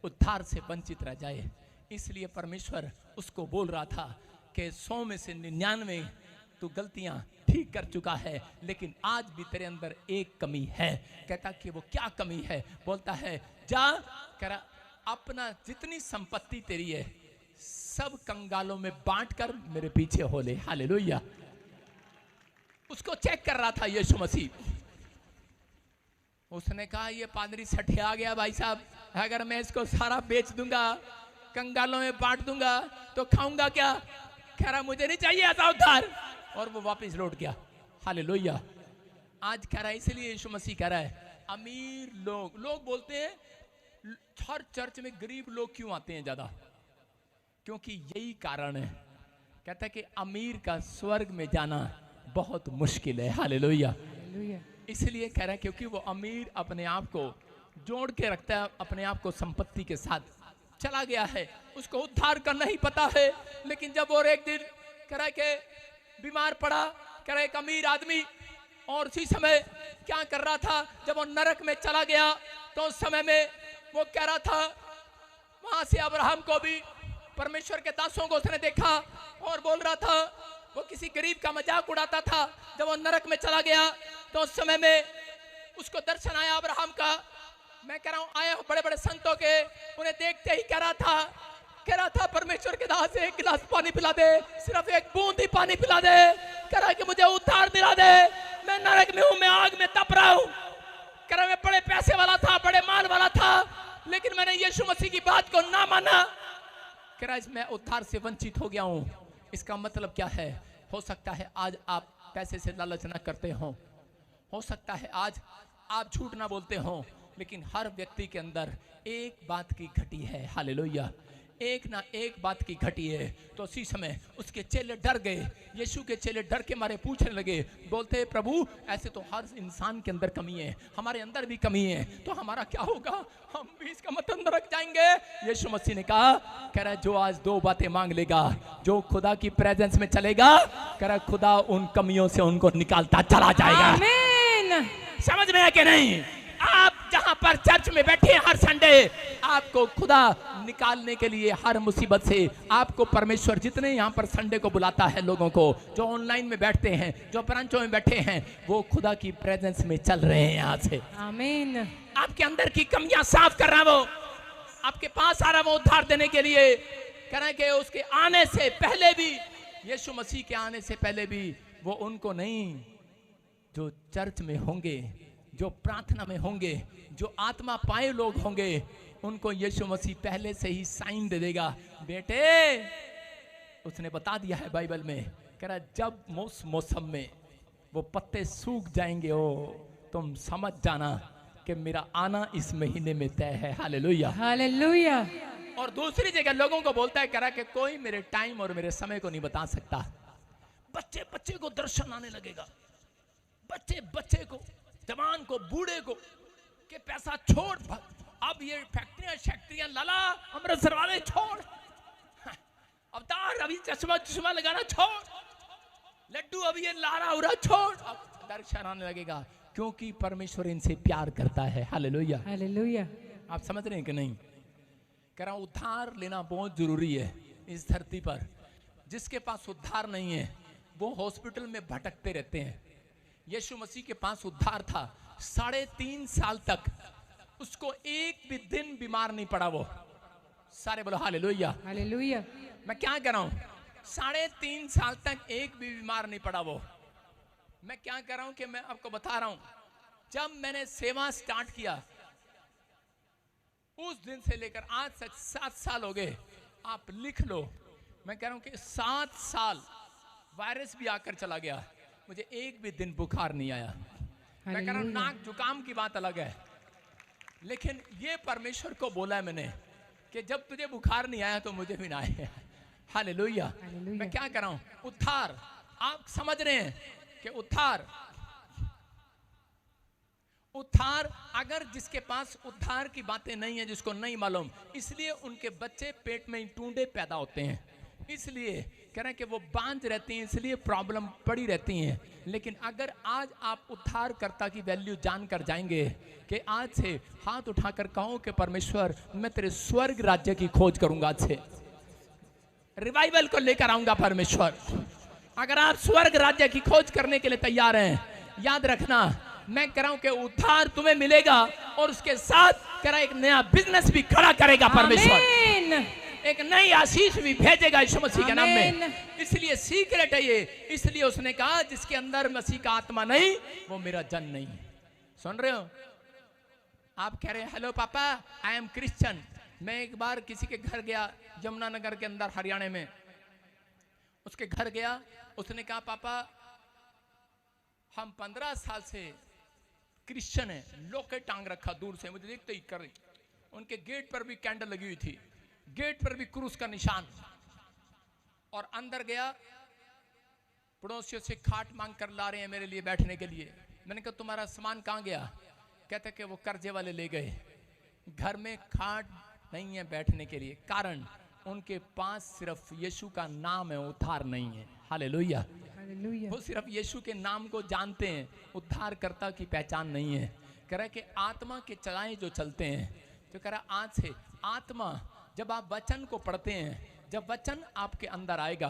उद्धार से वंचित रह जाए। इसलिए परमेश्वर उसको बोल रहा था कि 100 में से 99 तू गलतियां ठीक कर चुका है, लेकिन आज भी तेरे अंदर एक कमी है। कहता कि वो क्या कमी है? बोलता है जा, कह रहा अपना जितनी संपत्ति तेरी है सब कंगालों में बांट कर मेरे पीछे हो ले। हालेलुया। उसको चेक कर रहा था यीशु मसीह। उसने कहा ये पादरी सठिया आ गया भाई साहब, अगर मैं इसको सारा बेच दूंगा, कंगालों में बांट दूंगा तो खाऊंगा क्या? कह रहा मुझे नहीं चाहिए ऐसा उद्धार, और वो वापस लौट गया। हालेलुया। आज कह रहा है, इसलिए यीशु मसीह कह रहा है अमीर लोग बोलते हैं हर चर्च में गरीब लोग क्यों आते हैं ज्यादा? क्योंकि यही कारण है। कहता है कि अमीर का स्वर्ग में जाना बहुत मुश्किल है। हालेलुया। इसलिए कह रहा है क्योंकि वो अमीर अपने आप को जोड़ के रखता है, अपने आप को संपत्ति के साथ चला गया है, उसको उद्धार का नहीं पता है। लेकिन जब वो एक दिन कह रहा है कि बीमार पड़ा, कह रहा है एक अमीर आदमी, और उसी समय क्या कर रहा था, जब वो नरक में चला गया तो उस समय में वो कह रहा था, वहां से अब्राहम को भी परमेश्वर के दासों को उसने देखा और बोल रहा था, वो किसी गरीब का मजाक उड़ाता था। जब वो नरक में चला गया तो उस समय में उसको दर्शन आया अब्राहम का। मैं कह रहा हूं आया बड़े बड़े संतों के, उन्हें देखते ही कह रहा था परमेश्वर के दास एक गिलास पानी पिला दे, सिर्फ एक बूंद ही पानी पिला दे, कह रहा कि मुझे उद्धार दिला दे, मैं नरक में हूं, मैं आग में तप रहा हूं। कह रहा मैं बड़े पैसे वाला था, बड़े माल वाला था, लेकिन मैंने यीशु मसीह की बात को ना माना। कह रहा मैं उद्धार से वंचित हो गया हूं। इसका मतलब क्या है? हो सकता है आज आप पैसे से लालच ना करते हो सकता है आज आप झूठ ना बोलते हो, लेकिन हर व्यक्ति के अंदर एक बात की घटी है। हालेलुया। एक ना एक बात की घटी है। तो उसी समय उसके चेले डर गए, यीशु के चेले डर के मारे पूछने लगे, बोलते प्रभु ऐसे तो हर इंसान के अंदर कमी है, हमारे अंदर भी कमी है, तो हमारा क्या होगा? हम भी इसका मतलब नरक जाएंगे। यीशु मसीह ने कहा, कह रहा जो आज 2 बातें मांग लेगा, जो खुदा की प्रेजेंस में चलेगा, कह रहा खुदा उन कमियों से उनको निकालता चला जाएगा। आमीन। समझ में है कि नहीं? आप जहां पर चर्च में बैठे हर संडे, आपको खुदा निकालने के लिए हर मुसीबत से, आपको परमेश्वर जितने यहां पर संडे को बुलाता है लोगों को, जो ऑनलाइन में बैठते हैं, जो ब्रांचों में बैठे हैं, वो खुदा की प्रेजेंस में चल रहे हैं यहाँ से। आमीन। आपके अंदर की कमियां साफ कर रहा, वो आपके पास आ रहा, वो उद्धार देने के लिए। कह रहे हैं कि उसके आने से पहले भी, यीशु मसीह के आने से पहले भी, वो उनको नहीं, जो चर्च में होंगे, जो प्रार्थना में होंगे, जो आत्मा पाए लोग होंगे, उनको यीशु मसीह पहले से ही साइन दे देगा। बेटे, उसने बता दिया है बाइबल में, कह रहा जब मौसम में वो पत्ते सूख जाएंगे, तुम समझ जाना कि मेरा आना इस महीने में तय है। हालेलुया। हालेलुया। और दूसरी जगह लोगों को बोलता है, कह रहा कि कोई मेरे टाइम और मेरे समय को नहीं बता सकता। बच्चे को दर्शन आने लगेगा, बच्चे को, जवान को, बूढ़े को, के पैसा छोड़, अब ये फैक्ट्रियां लाला अमृतसर वाले छोड़, अवतार अभी चश्मा लगाना छोड़, लड्डू अभी ये लारा उरा छोड़, अब दर्शन आने लगेगा, क्योंकि परमेश्वर इनसे प्यार करता है। हालेलुया। हालेलुया। आप समझ रहे हैं कि नहीं? कह रहा हूं उद्धार लेना बहुत जरूरी है इस धरती पर। जिसके पास उद्धार नहीं है वो हॉस्पिटल में भटकते रहते हैं। यीशु मसीह के पास उद्धार था, 3.5 साल तक उसको एक भी दिन बीमार नहीं पड़ा। वो सारे बोलो हालेलुया। हालेलुया। मैं क्या कह रहा हूं? 3.5 साल तक एक भी बीमार नहीं पड़ा वो। मैं क्या कर रहा हूं कि मैं आपको बता रहा हूं, जब मैंने सेवा स्टार्ट किया उस दिन से लेकर आज तक 7 साल हो गए। आप लिख लो, मैं कह रहा हूं कि 7 साल वायरस भी आकर चला गया, मुझे एक भी दिन बुखार नहीं आया। मैं कह रहा हूं नाक जुकाम की बात अलग है, लेकिन ये परमेश्वर को बोला है मैंने कि जब तुझे बुखार नहीं आया तो मुझे भी ना आए। हालेलुया। हालेलुया। मैं क्या कर रहा हूं? उद्धार। आप समझ रहे हैं कि उद्धार, अगर जिसके पास उद्धार की बातें नहीं है, जिसको नहीं मालूम, इसलिए उनके बच्चे पेट में टूंडे पैदा होते हैं, इसलिए कह रहे हैं कि वो बांझ रहती हैं, इसलिए प्रॉब्लम पड़ी रहती हैं। लेकिन अगर आज आप उद्धारकर्ता की वैल्यू जानकर जाएंगे कि आज से हाथ उठाकर कहो कि परमेश्वर मैं तेरे स्वर्ग राज्य की खोज करूंगा, आज से रिवाइवल को लेकर आऊंगा परमेश्वर। अगर आप स्वर्ग राज्य की खोज करने के लिए तैयार हैं, याद रखना मैं कह रहा हूं कि उद्धार तुम्हें मिलेगा और उसके साथ कह रहा एक नया बिजनेस भी खड़ा करेगा परमेश्वर, आमीन। एक नई आशीष भी भेजेगा यीशु मसीह के नाम में। आमीन। इसलिए सीक्रेट है ये। इसलिए उसने कहा जिसके अंदर मसीह का आत्मा नहीं वो मेरा जन नहीं। सुन रहे हो? आप कह रहे हैं हेलो पापा आई एम क्रिश्चियन। मैं एक बार किसी के घर गया यमुनानगर के अंदर हरियाणा में, उसके घर गया, उसने कहा पापा हम 15 साल से क्रिश्चियन है। लोके टांग रखा दूर से, मुझे देखते ही कर। उनके गेट पर भी कैंडल लगी हुई थी, गेट पर भी क्रूस का निशान। और अंदर गया, पड़ोसियों से खाट मांग कर ला रहे हैं मेरे लिए बैठने के लिए। मैंने कहा तुम्हारा सामान कहाँ गया? कहते कि वो कर्जे वाले ले गए। घर में खाट नहीं है बैठने के लिए, कारण उनके पास सिर्फ यीशु का नाम है, उद्धार नहीं है। हालेलुया। हालेलुया। वो सिर्फ यीशु के नाम को जानते हैं, उद्धारकर्ता की पहचान नहीं है। कह रहा है कि आत्मा के चलाएं जो चलते हैं, तो कह रहा आज से आत्मा, जब आप वचन को पढ़ते हैं, जब वचन आपके अंदर आएगा,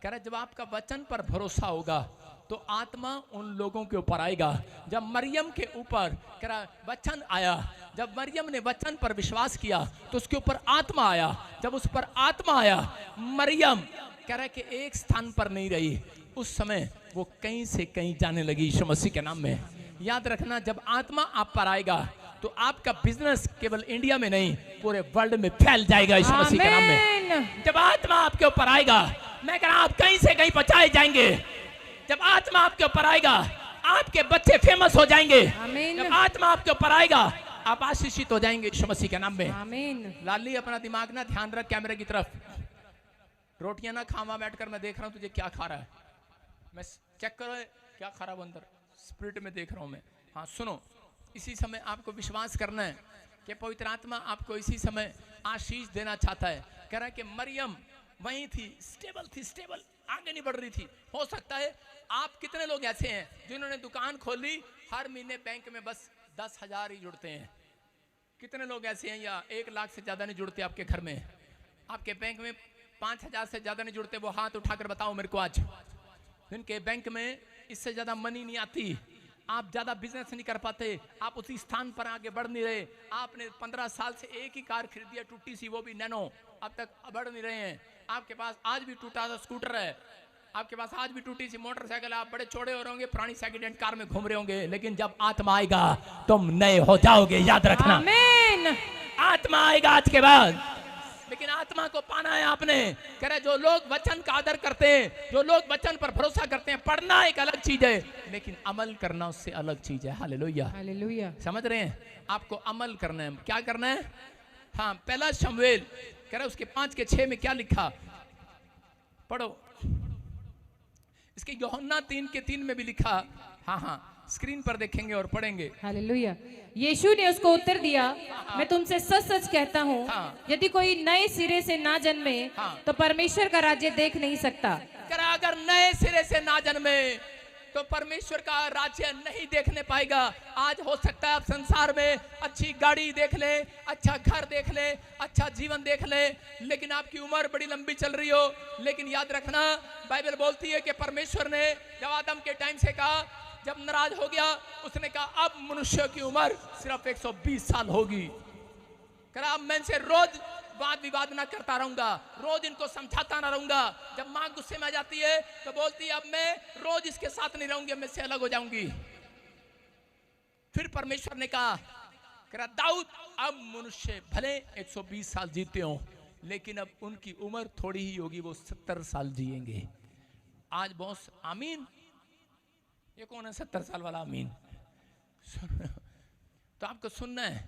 कह रहा जब आपका वचन पर भरोसा होगा तो आत्मा उन लोगों के ऊपर आएगा। जब मरियम के ऊपर कह रहा वचन आया, जब मरियम ने वचन पर विश्वास किया तो उसके ऊपर आत्मा आया। जब उस पर आत्मा आया, मरियम कह रहा है कि एक स्थान पर नहीं रही, उस समय वो कहीं से कहीं जाने लगी यीशु मसीह के नाम में। याद रखना जब आत्मा आप पर आएगा तो आपका बिजनेस केवल इंडिया में नहीं पूरे वर्ल्ड में फैल जाएगा यीशु मसीह के नाम में। जब आत्मा आपके ऊपर आएगा, मैं कह रहा आप कहीं से कहीं पहुंचाए जाएंगे। जब आत्मा आपके ऊपर आएगा आपके बच्चे फेमस हो जाएंगे। आमीन। जब आत्मा आपके ऊपर आएगा आप आशीषित हो जाएंगे यीशु मसीह के नाम में। आमीन। लाली अपना दिमाग ना ध्यान रख कैमरे की तरफ। रोटियां ना खावा बैठकर मैं देख रहा हूं तुझे क्या खा रहा है। मैं चेक करो क्या खा रहा हूं अंदर, स्पिरिट में देख रहा हूं मैं। हाँ सुनो, इसी समय आपको विश्वास करना है कि पवित्र आत्मा आपको इसी समय आशीष देना चाहता है। कह रहा है कि मरियम वहीं थी, स्टेबल आगे नहीं बढ़ रही थी। हो सकता है आप कितने लोग ऐसे हैं जिन्होंने दुकान खोली, हर महीने बैंक में बस 10,000 ही जुड़ते हैं। कितने लोग ऐसे हैं या 1 लाख से ज्यादा नहीं जुड़ते आपके घर में, आपके बैंक में 5,000 से ज्यादा नहीं जुड़ते? वो हाथ उठाकर बताओ मेरे को आज। जिनके बैंक में इससे ज्यादा मनी नहीं आती, आप ज्यादा बिजनेस नहीं कर पाते, आप उसी स्थान पर आगे बढ़ नहीं रहे। आपने 15 साल से एक ही कार खरीदी है, टूटी सी, वो भी नैनो, अब तक बढ़ नहीं रहे हैं। आपके पास आज भी टूटा सा स्कूटर है, आपके पास आज भी टूटी सी मोटरसाइकिल, आप बड़े छोड़े हो रहे होंगे, पुरानी सेकंड हैंड कार में घूम रहे होंगे, लेकिन जब आत्मा आएगा तुम नए हो जाओगे। याद रखना, आमीन। आत्मा आएगा आज के बाद। लेकिन आत्मा को पाना है आपने। कह रहे जो लोग वचन का आदर करते हैं, जो लोग वचन पर भरोसा करते हैं, पढ़ना एक अलग चीज है लेकिन अमल करना उससे अलग चीज है। हालेलुया। हालेलुया। समझ रहे हैं? आपको अमल करना है। क्या करना है? हाँ, पहला शमूएल कह रहा उसके 5:6 में क्या लिखा, पढ़ो। इसके यूहन्ना 3:3 में भी लिखा। हाँ स्क्रीन पर देखेंगे और पढ़ेंगे। हालेलुया। यीशु ने उसको उत्तर दिया, मैं तुमसे सच सच कहता हूँ, यदि कोई नए सिरे से ना जन्मे तो परमेश्वर का राज्य देख नहीं सकता। अगर नए सिरे से ना जन्मे तो परमेश्वर का राज्य नहीं देखने पाएगा। आज हो सकता है आप संसार में अच्छी गाड़ी देख ले, अच्छा घर देख ले, अच्छा जीवन देख ले, लेकिन आपकी उम्र बड़ी लंबी चल रही हो। लेकिन याद रखना बाइबल बोलती है कि परमेश्वर ने जब आदम के टाइम से कहा, जब नाराज हो गया, उसने कहा अब मनुष्य की उम्र सिर्फ 120 साल होगी। कहा अब मैं इनसे रोज वाद विवाद ना करता रहूंगा, रोज इनको समझाता ना रहूंगा। जब माँ गुस्से में आ जाती है तो बोलती है अब मैं रोज इसके साथ नहीं रहूंगी, मैं इससे अलग हो जाऊंगी। फिर परमेश्वर ने कहा दाऊद अब मनुष्य भले 120 साल जीते हो, लेकिन अब उनकी उम्र थोड़ी ही होगी, वो 70 साल जिएंगे। आज बॉस आमीन। ये कौन है 70 साल वाला आमीन? तो आपको सुनना है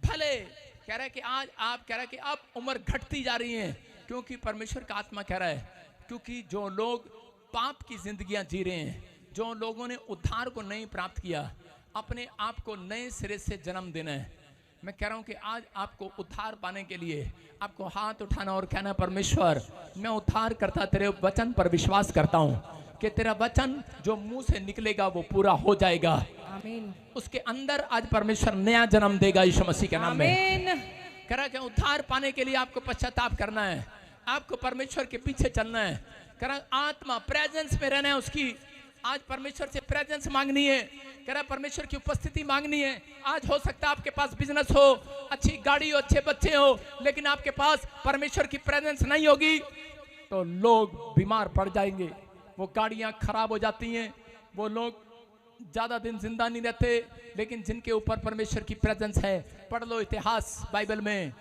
भले कह रहा है कि आज आप कह रहा है कि अब उम्र घटती जा रही है, क्योंकि परमेश्वर का आत्मा कह रहा है, क्योंकि जो लोग पाप की जिंदगियां जी रहे हैं, जो लोगों ने उद्धार को नहीं प्राप्त किया, अपने आप को नए सिरे से जन्म देना है। मैं कह रहा हूं कि आज आपको उद्धार पाने के लिए आपको हाथ उठाना और कहना, परमेश्वर मैं उद्धार करता तेरे वचन पर विश्वास करता हूं कि तेरा वचन जो मुंह से निकलेगा वो पूरा हो जाएगा। आमीन उसके अंदर आज परमेश्वर नया जन्म देगा यीशु मसीह के नाम में। आमीन कह रहा है कि उद्धार पाने के लिए आपको पश्चाताप करना है, आपको परमेश्वर के पीछे चलना है। कह रहा है आत्मा प्रेजेंस में रहना है उसकी। आज परमेश्वर से प्रेजेंस मांगनी है, कह रहा है परमेश्वर की उपस्थिति मांगनी है। आज हो सकता है आपके पास बिजनेस हो, अच्छी गाड़ी हो, अच्छे बच्चे हो, लेकिन आपके पास परमेश्वर की प्रेजेंस नहीं होगी तो लोग बीमार पड़ जाएंगे, वो गाड़ियां खराब हो जाती हैं, वो लोग ज्यादा दिन जिंदा नहीं रहते। लेकिन जिनके ऊपर परमेश्वर की प्रेजेंस है, पढ़ लो इतिहास बाइबल में,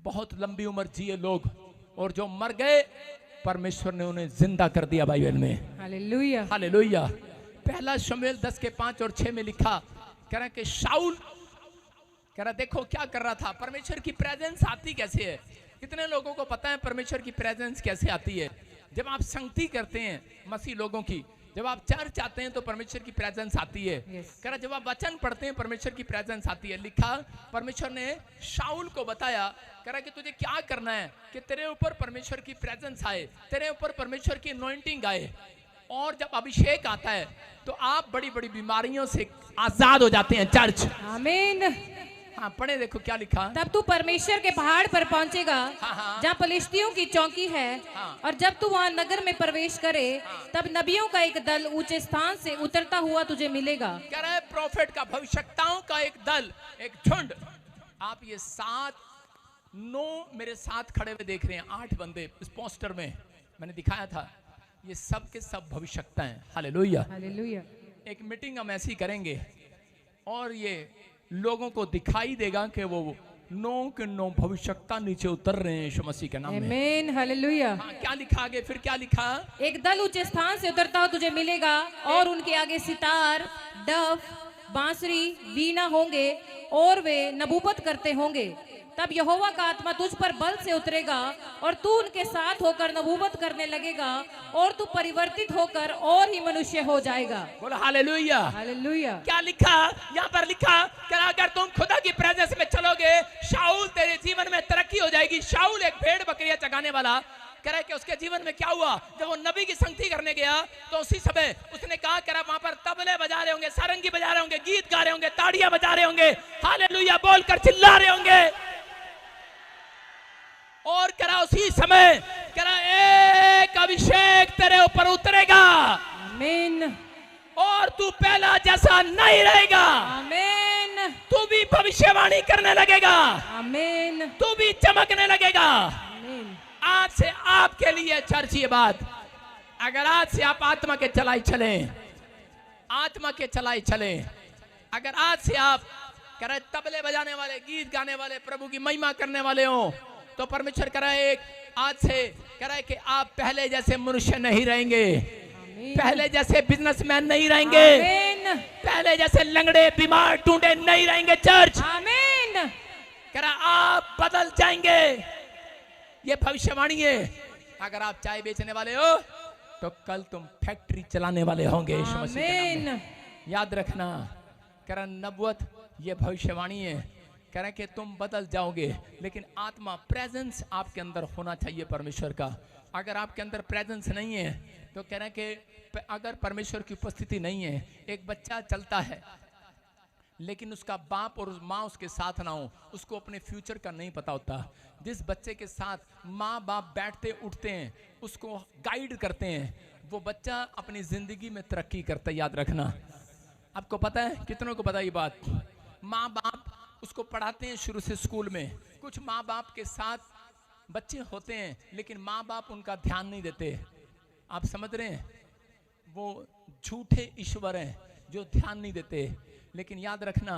बहुत लंबी उम्र जिए लोग, और जो मर गए परमेश्वर ने उन्हें जिंदा कर दिया बाइबल में। Hallelujah hallelujah. पहला शमूएल 10 के 5 और 6 में लिखा, कह रहा कि शाऊल कह रहा देखो क्या कर रहा था। परमेश्वर की प्रेजेंस आती कैसे है? कितने लोगों को पता है परमेश्वर की प्रेजेंस कैसे आती है? जब आप संगति करते हैं मसीह लोगों की, जब आप चर्च आते हैं तो परमेश्वर की प्रेजेंस आती है। कह रहा जब आप वचन पढ़ते हैं परमेश्वर की प्रेजेंस आती है। लिखा परमेश्वर ने शाऊल को बताया, कह रहा कि तुझे क्या करना है कि तेरे ऊपर परमेश्वर की प्रेजेंस आए, तेरे ऊपर परमेश्वर की अनॉइंटिंग आए, और जब अभिषेक आता है तो आप बड़ी बड़ी बीमारियों से आजाद हो जाते हैं। चर्च आमीन। हाँ पढ़े, देखो क्या लिखा। तब तू परमेश्वर के पहाड़ पर पहुंचेगा हाँ। जहाँ फलिश्तियों की चौकी है, हाँ। और जब तू वहाँ नगर में प्रवेश करे तब नबियों का एक दल ऊंचे स्थान से उतरता हुआ तुझे मिलेगा। कह रहा है प्रॉफिट का, भविष्यवक्ताओं का एक दल, एक झुंड। आप ये 9 मेरे साथ खड़े हुए देख रहे हैं, 8 बंदे इस पोस्टर में मैंने दिखाया था, ये सब के सब भविष्यवक्ता हैं। हालेलुया। हालेलुया। एक मीटिंग हम ऐसी करेंगे और ये लोगों को दिखाई देगा कि वो 9 के 9 भविष्यवक्ता नीचे उतर रहे हैं यीशु मसीह के नाम में। आमीन। हालेलुया। हाँ, क्या लिखा आगे, फिर क्या लिखा? एक दल ऊंचे स्थान से उतरता हुआ तुझे मिलेगा, और उनके आगे सितार, डफ, बांसुरी, वीणा होंगे, और वे नबूवत करते होंगे। तब यहोवा का आत्मा तुझ पर बल से उतरेगा, और तू उनके साथ होकर नबूवत करने लगेगा, और तू परिवर्तित होकर और ही मनुष्य हो जाएगा। बोलो हालेलुया। हालेलुया। क्या लिखा यहाँ पर? लिखा कि अगर तुम खुदा की प्रेजेंस में चलोगे, शाऊल तेरे जीवन में तरक्की हो जाएगी। शाऊल एक भेड़ बकरियां चगाने वाला, कह रहा है कि उसके जीवन में क्या हुआ, जब वो नबी की संगति करने गया तो उसी समय उसने कहा, कह रहा वहां पर तबले बजा रहे होंगे, सारंगी बजा रहे होंगे, गीत गा रहे होंगे, ताड़ियां बजा रहे होंगे, हालेलुया बोलकर चिल्ला रहे होंगे। और करा उसी समय करा एक अभिषेक तेरे ऊपर उतरेगा, आमीन। और तू पहला जैसा नहीं रहेगा। आमीन। तू भी भविष्यवाणी करने लगेगा, आमीन। तू भी चमकने लगेगा। आमीन। आज से आपके लिए चर्च ये बात, अगर आज से आप आत्मा के चलाई चले, आत्मा के चलाई चले, अगर आज से आप कह रहे तबले बजाने वाले, गीत गाने वाले, प्रभु की महिमा करने वाले हो, तो परमेश्वर कह रहा है एक आज से कह रहा है कि आप पहले जैसे मनुष्य नहीं रहेंगे, पहले जैसे बिजनेसमैन नहीं रहेंगे, आमीन। पहले जैसे लंगड़े बीमार टूटे नहीं रहेंगे। चर्च आमीन। कह रहा आप बदल जाएंगे। ये भविष्यवाणी है। अगर आप चाय बेचने वाले हो तो कल तुम फैक्ट्री चलाने वाले होंगे यीशु मसीह के नाम में। याद रखना, कह रहा नबूवत ये भविष्यवाणी है। कह रहे कि तुम बदल जाओगे, लेकिन आत्मा प्रेजेंस आपके अंदर होना चाहिए परमेश्वर का। अगर आपके अंदर प्रेजेंस नहीं है तो कह रहे कि अगर परमेश्वर की उपस्थिति नहीं है, एक बच्चा चलता है लेकिन उसका बाप और माँ उसके साथ ना हो, उसको अपने फ्यूचर का नहीं पता होता। जिस बच्चे के साथ माँ बाप बैठते उठते हैं, उसको गाइड करते हैं, वो बच्चा अपनी जिंदगी में तरक्की करता है। याद रखना, आपको पता है, कितनों को पता ये बात? माँ बाप उसको पढ़ाते हैं शुरू से स्कूल में। कुछ माँ बाप के साथ बच्चे होते हैं लेकिन माँ बाप उनका ध्यान नहीं देते। आप समझ रहे हैं, वो झूठे ईश्वर हैं जो ध्यान नहीं देते। लेकिन याद रखना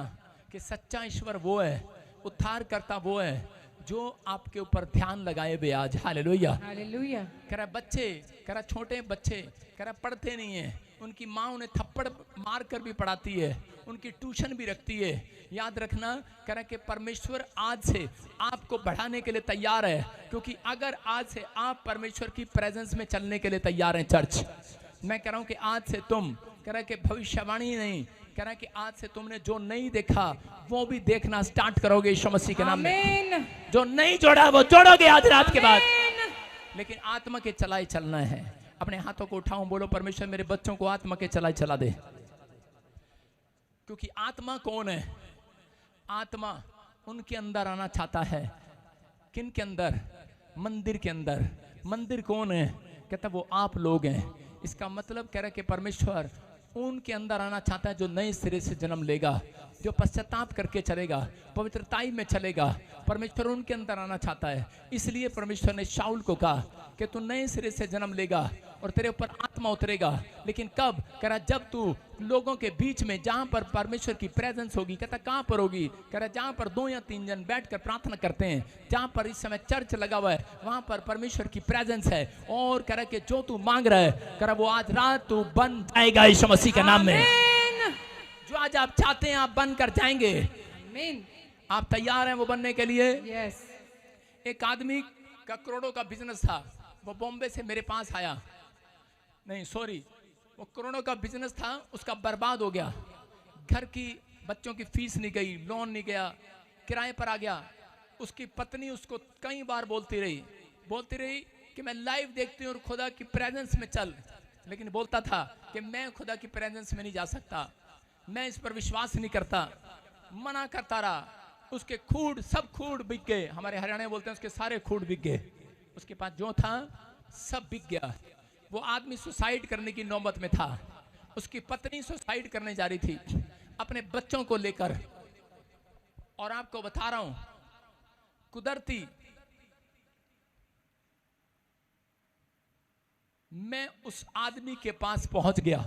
कि सच्चा ईश्वर वो है, उद्धार करता वो है जो आपके ऊपर ध्यान लगाए हुए आज, हालेलुया। हालेलुया। कह रहा बच्चे, कह रहा छोटे बच्चे, कह रहा पढ़ते नहीं है, उनकी माँ उन्हें थप्पड़ मार कर भी पढ़ाती है, उनकी ट्यूशन भी रखती है। याद रखना, कह रहा कि परमेश्वर आज से आपको बढ़ाने के लिए तैयार है, क्योंकि अगर आज से आप परमेश्वर की प्रेजेंस में चलने के लिए तैयार हैं चर्च, मैं कह रहा हूं कि आज से तुम, कह रहा कि भविष्यवाणी नहीं, कह रहा कि आज से तुमने जो नहीं देखा वो भी देखना स्टार्ट करोगे यीशु मसीह के नाम में। जो नहीं जोड़ा वो जोड़ोगे आज रात के बाद, लेकिन आत्मा के चलाए चलना है। अपने हाथों को उठाओ, बोलो परमेश्वर मेरे बच्चों को आत्मा के चलाए चला दे। क्योंकि आत्मा कौन है? आत्मा उनके अंदर आना चाहता है। किन के अंदर? मंदिर के अंदर। मंदिर कौन है? कहता वो आप लोग हैं। इसका मतलब कह रहा कि परमेश्वर उनके अंदर आना चाहता है जो नए सिरे से जन्म लेगा, जो पश्चाताप करके चलेगा, पवित्रताई में चलेगा। परमेश्वर उनके अंदर आना चाहता है। इसलिए परमेश्वर ने शाऊल को कहा कि तू नए सिरे से जन्म लेगा और तेरे ऊपर आत्मा उतरेगा। लेकिन कब? कह रहा जब तू लोगों के बीच में, जहां पर परमेश्वर की प्रेजेंस होगी। कहता कहां पर होगी? कह रहा जहां पर 2 या 3 जन बैठकर प्रार्थना करते हैं, जहां पर इस समय चर्च लगा हुआ है, वहां पर परमेश्वर की प्रेजेंस है। और कह रहा कि जो तू मांग रहा है, कह रहा वो आज रात तू बन जाएगा यीशु मसीह के नाम में। जो आज आप चाहते हैं आप बन कर जाएंगे। आप तैयार हैं वो बनने के लिए? यस। एक आदमी का करोड़ों का बिजनेस था, वो बॉम्बे से मेरे पास आया, नहीं सॉरी, वो करोड़ों का बिजनेस था, उसका बर्बाद हो गया। घर की बच्चों की फीस नहीं गई, लोन नहीं गया, किराए पर आ गया। उसकी पत्नी उसको कई बार बोलती रही कि मैं लाइव देखती हूँ और खुदा की प्रेजेंस में चल, लेकिन बोलता था कि मैं खुदा की प्रेजेंस में नहीं जा सकता, मैं इस पर विश्वास नहीं करता, मना करता रहा। उसके खूड, सब खूड बिक गए। हमारे हरियाणा में बोलते हैं उसके सारे खूड बिक गए। उसके पास जो था सब बिक गया। वो आदमी सुसाइड करने की नौबत में था। उसकी पत्नी सुसाइड करने जा रही थी अपने बच्चों को लेकर। और आपको बता रहा हूं, कुदरती मैं उस आदमी के पास पहुंच गया।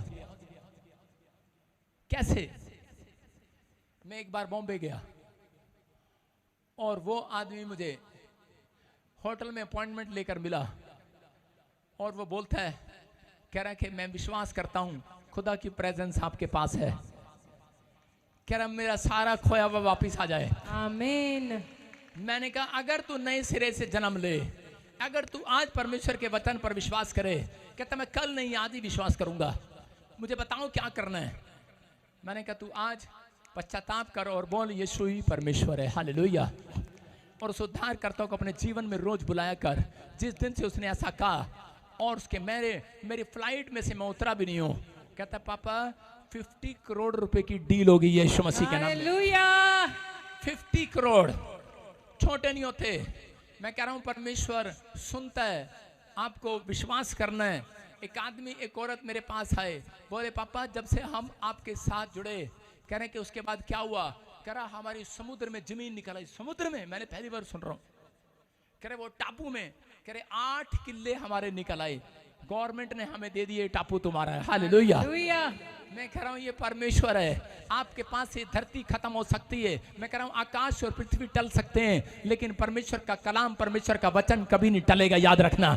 कैसे? मैं एक बार बॉम्बे गया और वो आदमी मुझे होटल में अपॉइंटमेंट लेकर मिला और वो बोलता है, कह रहा है कि मैं विश्वास करता हूं खुदा की प्रेजेंस आपके पास है। कह रहा मेरा सारा खोया हुआ वापिस आ जाए। आमीन। मैंने कहा अगर तू नए सिरे से जन्म ले, अगर तू आज परमेश्वर के वचन पर विश्वास करे। कहता मैं कल नहीं आज ही विश्वास करूंगा, मुझे बताओ क्या करना है। मैंने कहा तू आज पश्चाताप कर और बोल यीशु ही परमेश्वर है, हालेलुया। और उस उद्धारकर्ता को अपने जीवन में रोज बुलाया कर। जिस दिन से उसने ऐसा कहा और उसके मेरी फ्लाइट में से मैं उतरा भी नहीं हूं। कहता पापा 50 करोड़ रुपए की डील होगी यीशु मसीह के नाम में। 50 करोड़ छोटे नहीं होते। मैं कह रहा हूं परमेश्वर सुनता है, आपको विश्वास करना है। एक आदमी, एक औरत मेरे पास आए, बोले पापा जब से हम आपके साथ जुड़े, कह रहे कि उसके बाद क्या हुआ? कह रहा हमारी समुद्र में जमीन निकल आई। समुद्र में? मैंने पहली बार सुन रहा हूं। कह रहे वो टापू में, कह रहे 8 किले हमारे निकल आए, गवर्नमेंट ने हमें दे दिए, टापू तुम्हारा है, हालेलुया। मैं कह रहा हूं ये परमेश्वर है। आपके पास से धरती खत्म हो सकती है, मैं कह रहा हूं आकाश और पृथ्वी टल सकते हैं, लेकिन परमेश्वर का कलाम, परमेश्वर का वचन कभी नहीं टलेगा। याद रखना,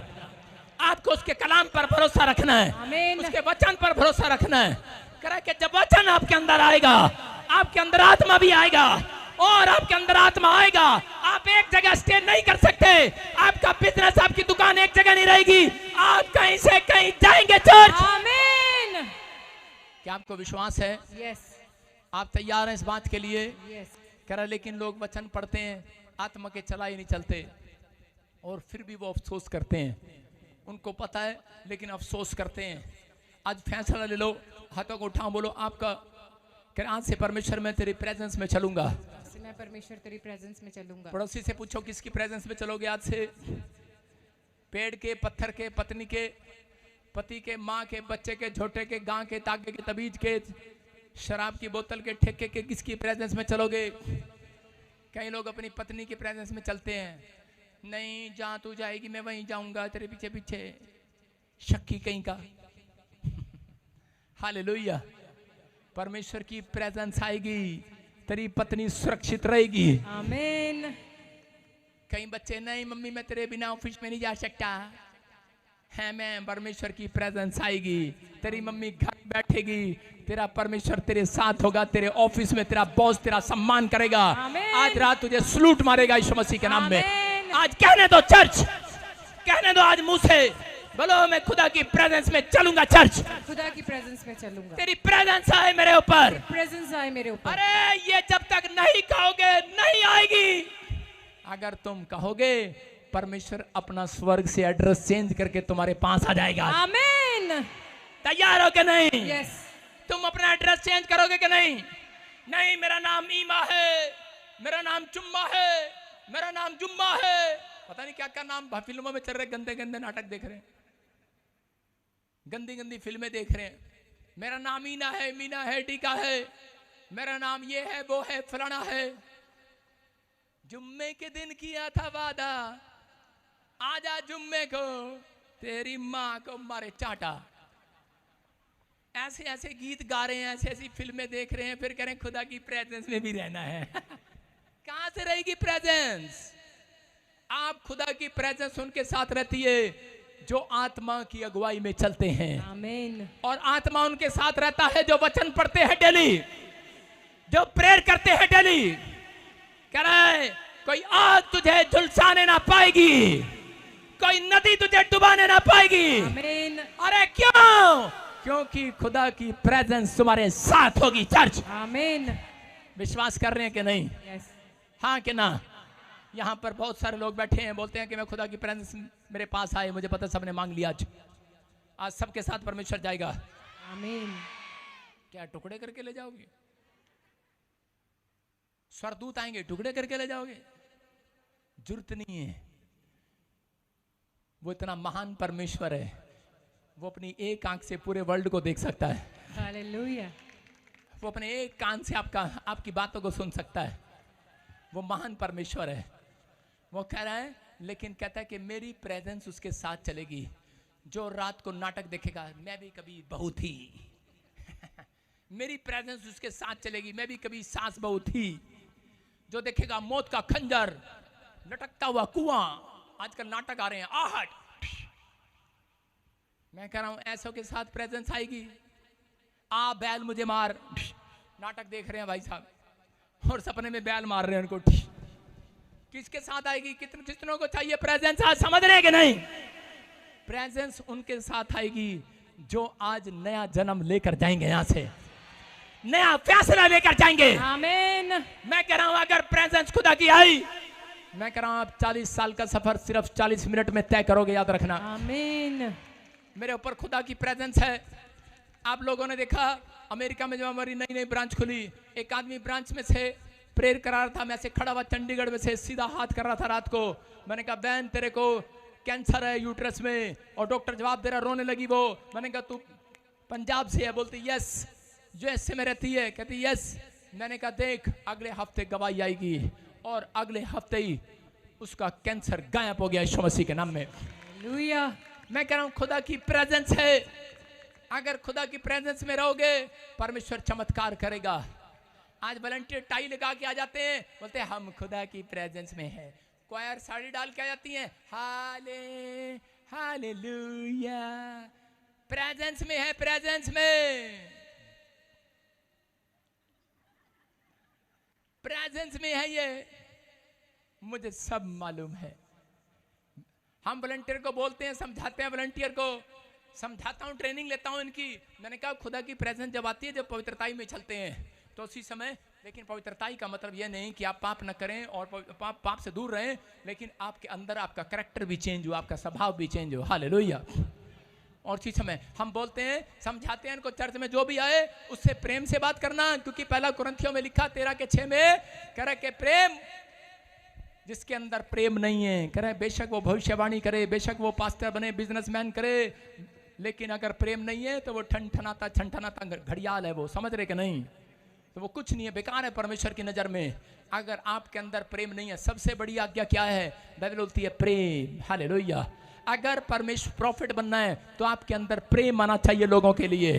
आपको उसके कलाम पर भरोसा रखना है, उसके वचन पर भरोसा रखना है। कह रहा है कि जब वचन आपके अंदर आएगा, आपके अंदर आत्मा भी आएगा, और आपके अंदर आत्मा आएगा, आप एक जगह स्टे नहीं कर सकते। आपका बिजनेस, आपकी दुकान एक जगह नहीं रहेगी, आप कहीं से कहीं जाएंगे चर्च। आमीन। क्या आपको विश्वास है? यस। आप तैयार हैं इस बात के लिए? यस। कह रहा लेकिन लोग वचन पढ़ते हैं, आत्मा के चला ही नहीं चलते, और फिर भी वो अफसोस करते हैं। उनको पता है लेकिन अफसोस करते हैं। आज फैसला ले लो, हाथों को उठाओ, बोलो आपका, कह आज से परमेश्वर मैं तेरी प्रेजेंस में चलूंगा। मैं परमेश्वर तेरी प्रेजेंस में चलूंगा। पड़ोसी से पूछो किसकी प्रेजेंस में चलोगे आज से? पेड़ के, पत्थर के, पत्नी के, पति के, माँ के, बच्चे के, झोटे के, गां के, तागे के, तबीज के, शराब की बोतल के, ठेके के, किसकी प्रेजेंस में चलोगे? कई लोग अपनी पत्नी की प्रेजेंस में चलते हैं, नहीं जहां तू जाएगी मैं वहीं जाऊंगा, तेरे पीछे पीछे, शक्की कहीं का। हालेलुया। परमेश्वर की प्रेजेंस आएगी, तेरी पत्नी सुरक्षित रहेगी। आमीन। कई बच्चे नहीं मम्मी मैं तेरे बिना ऑफिस में नहीं जा सकता है, मैं परमेश्वर की प्रेजेंस आएगी, तेरी मम्मी घर बैठेगी, तेरा परमेश्वर तेरे साथ होगा, तेरे ऑफिस में तेरा बॉस तेरा सम्मान करेगा। आमीन। आज रात तुझे सलूट मारेगा यीशु मसीह के नाम में। आमीन। आज कहने दो चर्च, कहने दो आज मुंह से बोलो मैं खुदा की प्रेजेंस में चलूंगा। चर्च खुदा की प्रेजेंस में चलूंगा, तेरी प्रेजेंस आए मेरे ऊपर। प्रेजेंस आए मेरे ऊपर। अरे ये जब तक नहीं कहोगे नहीं आएगी। अगर तुम कहोगे परमेश्वर अपना स्वर्ग से एड्रेस चेंज करके तुम्हारे पास आ जाएगा। आमीन। तैयार हो कि नहीं? यस। तुम अपना एड्रेस चेंज करोगे कि नहीं? नहीं मेरा नाम ईमा है, मेरा नाम चुम्मा है, मेरा नाम जुम्मा है, पता नहीं क्या क्या नाम फिल्मों में चल रहे, गंदे गंदे नाटक देख रहे हैं, गंदी गंदी फिल्में देख रहे हैं। मेरा नाम ईना है, मीना है, टीका है, मेरा नाम ये है वो है फलाना है। जुम्मे के दिन किया था वादा, आजा जुम्मे को तेरी माँ को मारे चाटा। ऐसे ऐसे गीत गा रहे हैं, ऐसे ऐसी फिल्में देख रहे हैं, फिर कह रहे हैं खुदा की प्रेजेंस में भी रहना है। कहां से रहेगी प्रेजेंस? आप खुदा की प्रेजेंस उनके साथ रहती है जो आत्मा की अगुवाई में चलते हैं। आमीन। और आत्मा उनके साथ रहता है जो वचन पढ़ते हैं डेली, जो प्रेयर करते हैं डेली। कह रहा है कोई आग तुझे झुलसाने ना पाएगी, कोई नदी तुझे डुबाने ना पाएगी। आमीन। अरे क्यों? क्योंकि खुदा की प्रेजेंस तुम्हारे साथ होगी। चर्च आमीन। विश्वास कर रहे हैं कि नहीं? यस। हाँ कि ना? यहाँ पर बहुत सारे लोग बैठे हैं, बोलते हैं कि मैं खुदा की प्रेजेंस मेरे पास आए, मुझे पता सबने मांग लिया। आज सबके साथ परमेश्वर जाएगा। आमीन। क्या टुकड़े करके ले जाओगे? स्वरदूत आएंगे टुकड़े करके ले जाओगे? जरूरत नहीं है। वो इतना महान परमेश्वर है, वो अपनी एक आंख से पूरे वर्ल्ड को देख सकता है। हालेलुया। वो अपने एक कान से आपकी बातों को सुन सकता है। वो महान परमेश्वर है। वो कह रहा है, लेकिन कहता है कि मेरी प्रेजेंस उसके साथ चलेगी। जो रात को नाटक देखेगा, मैं भी कभी बहू थी। मेरी प्रेजेंस उसके साथ चलेगी, मैं भी कभी सास बहू थी। जो देखेगा मौत का खंजर, लटकता हुआ कुआं, आजकल नाटक आ रहे हैं, आहट। मैं कह रहा हूं ऐसों के साथ प्रेजेंस आएगी। आ बैल मुझे मार, नाटक देख रहे हैं भाई साहब, और सपने में बैल मार रहे हैं उनको। किसके साथ आएगी? कितनों को चाहिए प्रेजेंस? आज समझ रहे हैं कि नहीं? प्रेजेंस उनके साथ आएगी जो आज नया जन्म लेकर जाएंगे, यहां से नया फैसला लेकर जाएंगे। आमीन। मैं कह रहा हूं अगर प्रेजेंस खुदा की आई, मैं कह रहा हूं आप 40 साल का सफर सिर्फ 40 मिनट में तय करोगे, याद रखना। आमीन। मेरे ऊपर खुदा की प्रेजेंस है। आप लोगों ने देखा अमेरिका में जब हमारी नई नई ब्रांच खुली, एक आदमी ब्रांच में से प्रेयर करा रहा था, मैं से खड़ा हुआ चंडीगढ़ में से सीधा हाथ कर रहा था रात को। मैंने कहा बहन तेरे को कैंसर है यूट्रस में, और डॉक्टर जवाब दे रहा, रोने लगी वो। मैंने कहा तू पंजाब से है? बोलती यस। यूएस से में रहती है? कहती यस। मैंने कहा देख अगले हफ्ते गवाही आएगी, और अगले हफ्ते ही उसका कैंसर गायब हो गया यीशु मसीह के नाम में। हालेलुया। मैं कह रहा हूं खुदा की प्रेजेंस है। अगर खुदा की प्रेजेंस में रहोगे, परमेश्वर चमत्कार करेगा। आज वॉलंटियर टाई लगा के आ जाते हैं, बोलते हैं हम खुदा की प्रेजेंस में है। क्वायर साड़ी डाल के आ जाती हैं, हालेलुया, प्रेजेंस में है, प्रेजेंस में, प्रेजेंस में है। ये मुझे सब मालूम है। हम वॉलंटियर को बोलते हैं, समझाते हैं, वॉलंटियर को समझाता हूं, ट्रेनिंग लेता हूं इनकी। मैंने कहा खुदा की प्रेजेंस जब आती है, जब पवित्रताई में चलते हैं, तो उसी समय, लेकिन पवित्रताई का मतलब यह नहीं कि आप पाप न करें और पाप से दूर रहें, लेकिन आपके अंदर आपका कैरेक्टर भी चेंज हो, आपका स्वभाव भी चेंज हो। हालेलुया। और उसी समय हम बोलते हैं, समझाते हैं इनको, चर्च में जो भी आए उससे प्रेम से बात करना, क्योंकि पहला कुरिन्थियों में लिखा 13:6 में कह रहा कि प्रेम, जिसके अंदर प्रेम नहीं है, कह रहे बेशक वो भविष्यवाणी करे, बेशक वो पास्टर बने, बिजनेसमैन करे, लेकिन अगर प्रेम नहीं है तो वो ठनठनाता घड़ियाल है। वो समझ रहे कि नहीं? तो वो कुछ नहीं है, बेकार है परमेश्वर की नजर में। अगर आपके अंदर प्रेम नहीं है, सबसे बड़ी आज्ञा क्या है? बाइबल बोलती है प्रेम। हालेलुया। अगर परमेश्वर प्रॉफिट बनना है तो आपके अंदर प्रेम आना चाहिए लोगों के लिए।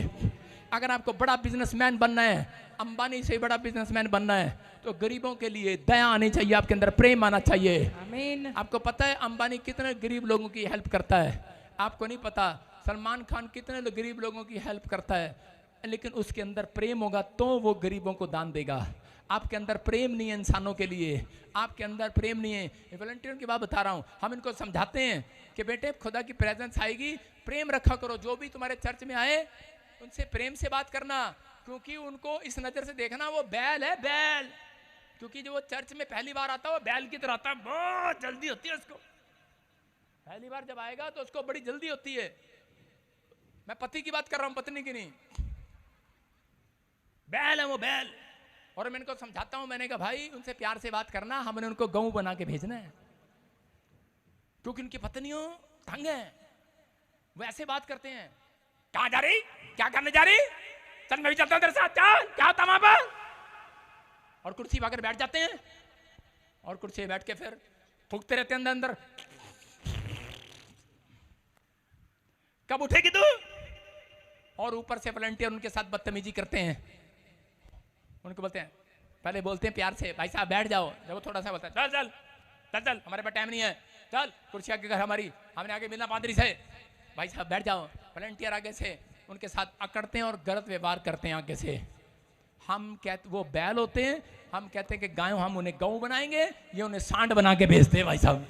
अगर आपको बड़ा बिजनेसमैन बनना है, अंबानी से बड़ा बिजनेसमैन बनना है, तो गरीबों के लिए दया आनी चाहिए, आपके अंदर प्रेम आना चाहिए। आमीन। आपको पता है अंबानी कितने गरीब लोगों की हेल्प करता है? आपको नहीं पता। सलमान खान कितने गरीब लोगों की हेल्प करता है, लेकिन उसके अंदर प्रेम होगा तो वो गरीबों को दान देगा। आपके अंदर प्रेम नहीं है इंसानों के लिए, आपके अंदर प्रेम नहीं है। वॉलंटियर की बात बता रहा हूँ, हम इनको समझाते हैं कि बेटे खुदा की प्रेजेंस आएगी, प्रेम रखा करो। जो भी तुम्हारे चर्च में आए उनसे प्रेम से बात करना, क्योंकि उनको इस नज़र से देखना वो बैल है, बैल। क्योंकि जो वो चर्च में पहली बार आता है वो बैल की तरह आता है, बहुत जल्दी होती है उसको। पहली बार जब आएगा तो उसको बड़ी जल्दी होती है। मैं पति की बात कर रहा हूं, पत्नी की नहीं। बैल है वो, बैल। और मैं इनको समझाता हूं, मैंने कहा भाई उनसे प्यार से बात करना, हमने उनको गऊ बना के भेजना है, क्योंकि उनकी पत्नियों तंग है, वो ऐसे बात करते हैं। कहां जा रही, क्या करने जा रही, चल मैं भी चलता हूं तेरे साथ, चल क्या होता वहां पर। और कुर्सी पाकर बैठ जाते हैं, और कुर्सी पे बैठ के फिर फूकते रहते हैं अंदर अंदर। कब उठेगी तू? और ऊपर से वॉलंटियर उनके साथ बदतमीजी करते हैं। उनको बोलते हैं, पहले बोलते हैं प्यार से, भाई साहब बैठ जाओ। जब वो थोड़ा सा बोलता है, चल चल चल चल, हमारे पास टाइम नहीं है, चल कुर्सी आगे कर हमारी, हमने आगे मिलना पादरी से, भाई साहब बैठ जाओ। वॉलंटियर आगे से उनके साथ अकड़ते हैं और गलत व्यवहार करते हैं आगे से। हम कहते, वो बैल होते हैं, हम कहते हैं कि गायों, हम उन्हें गऊ बनाएंगे, ये उन्हें सांड बना के भेजते हैं भाई साहब।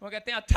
वो कहते हैं अच्छा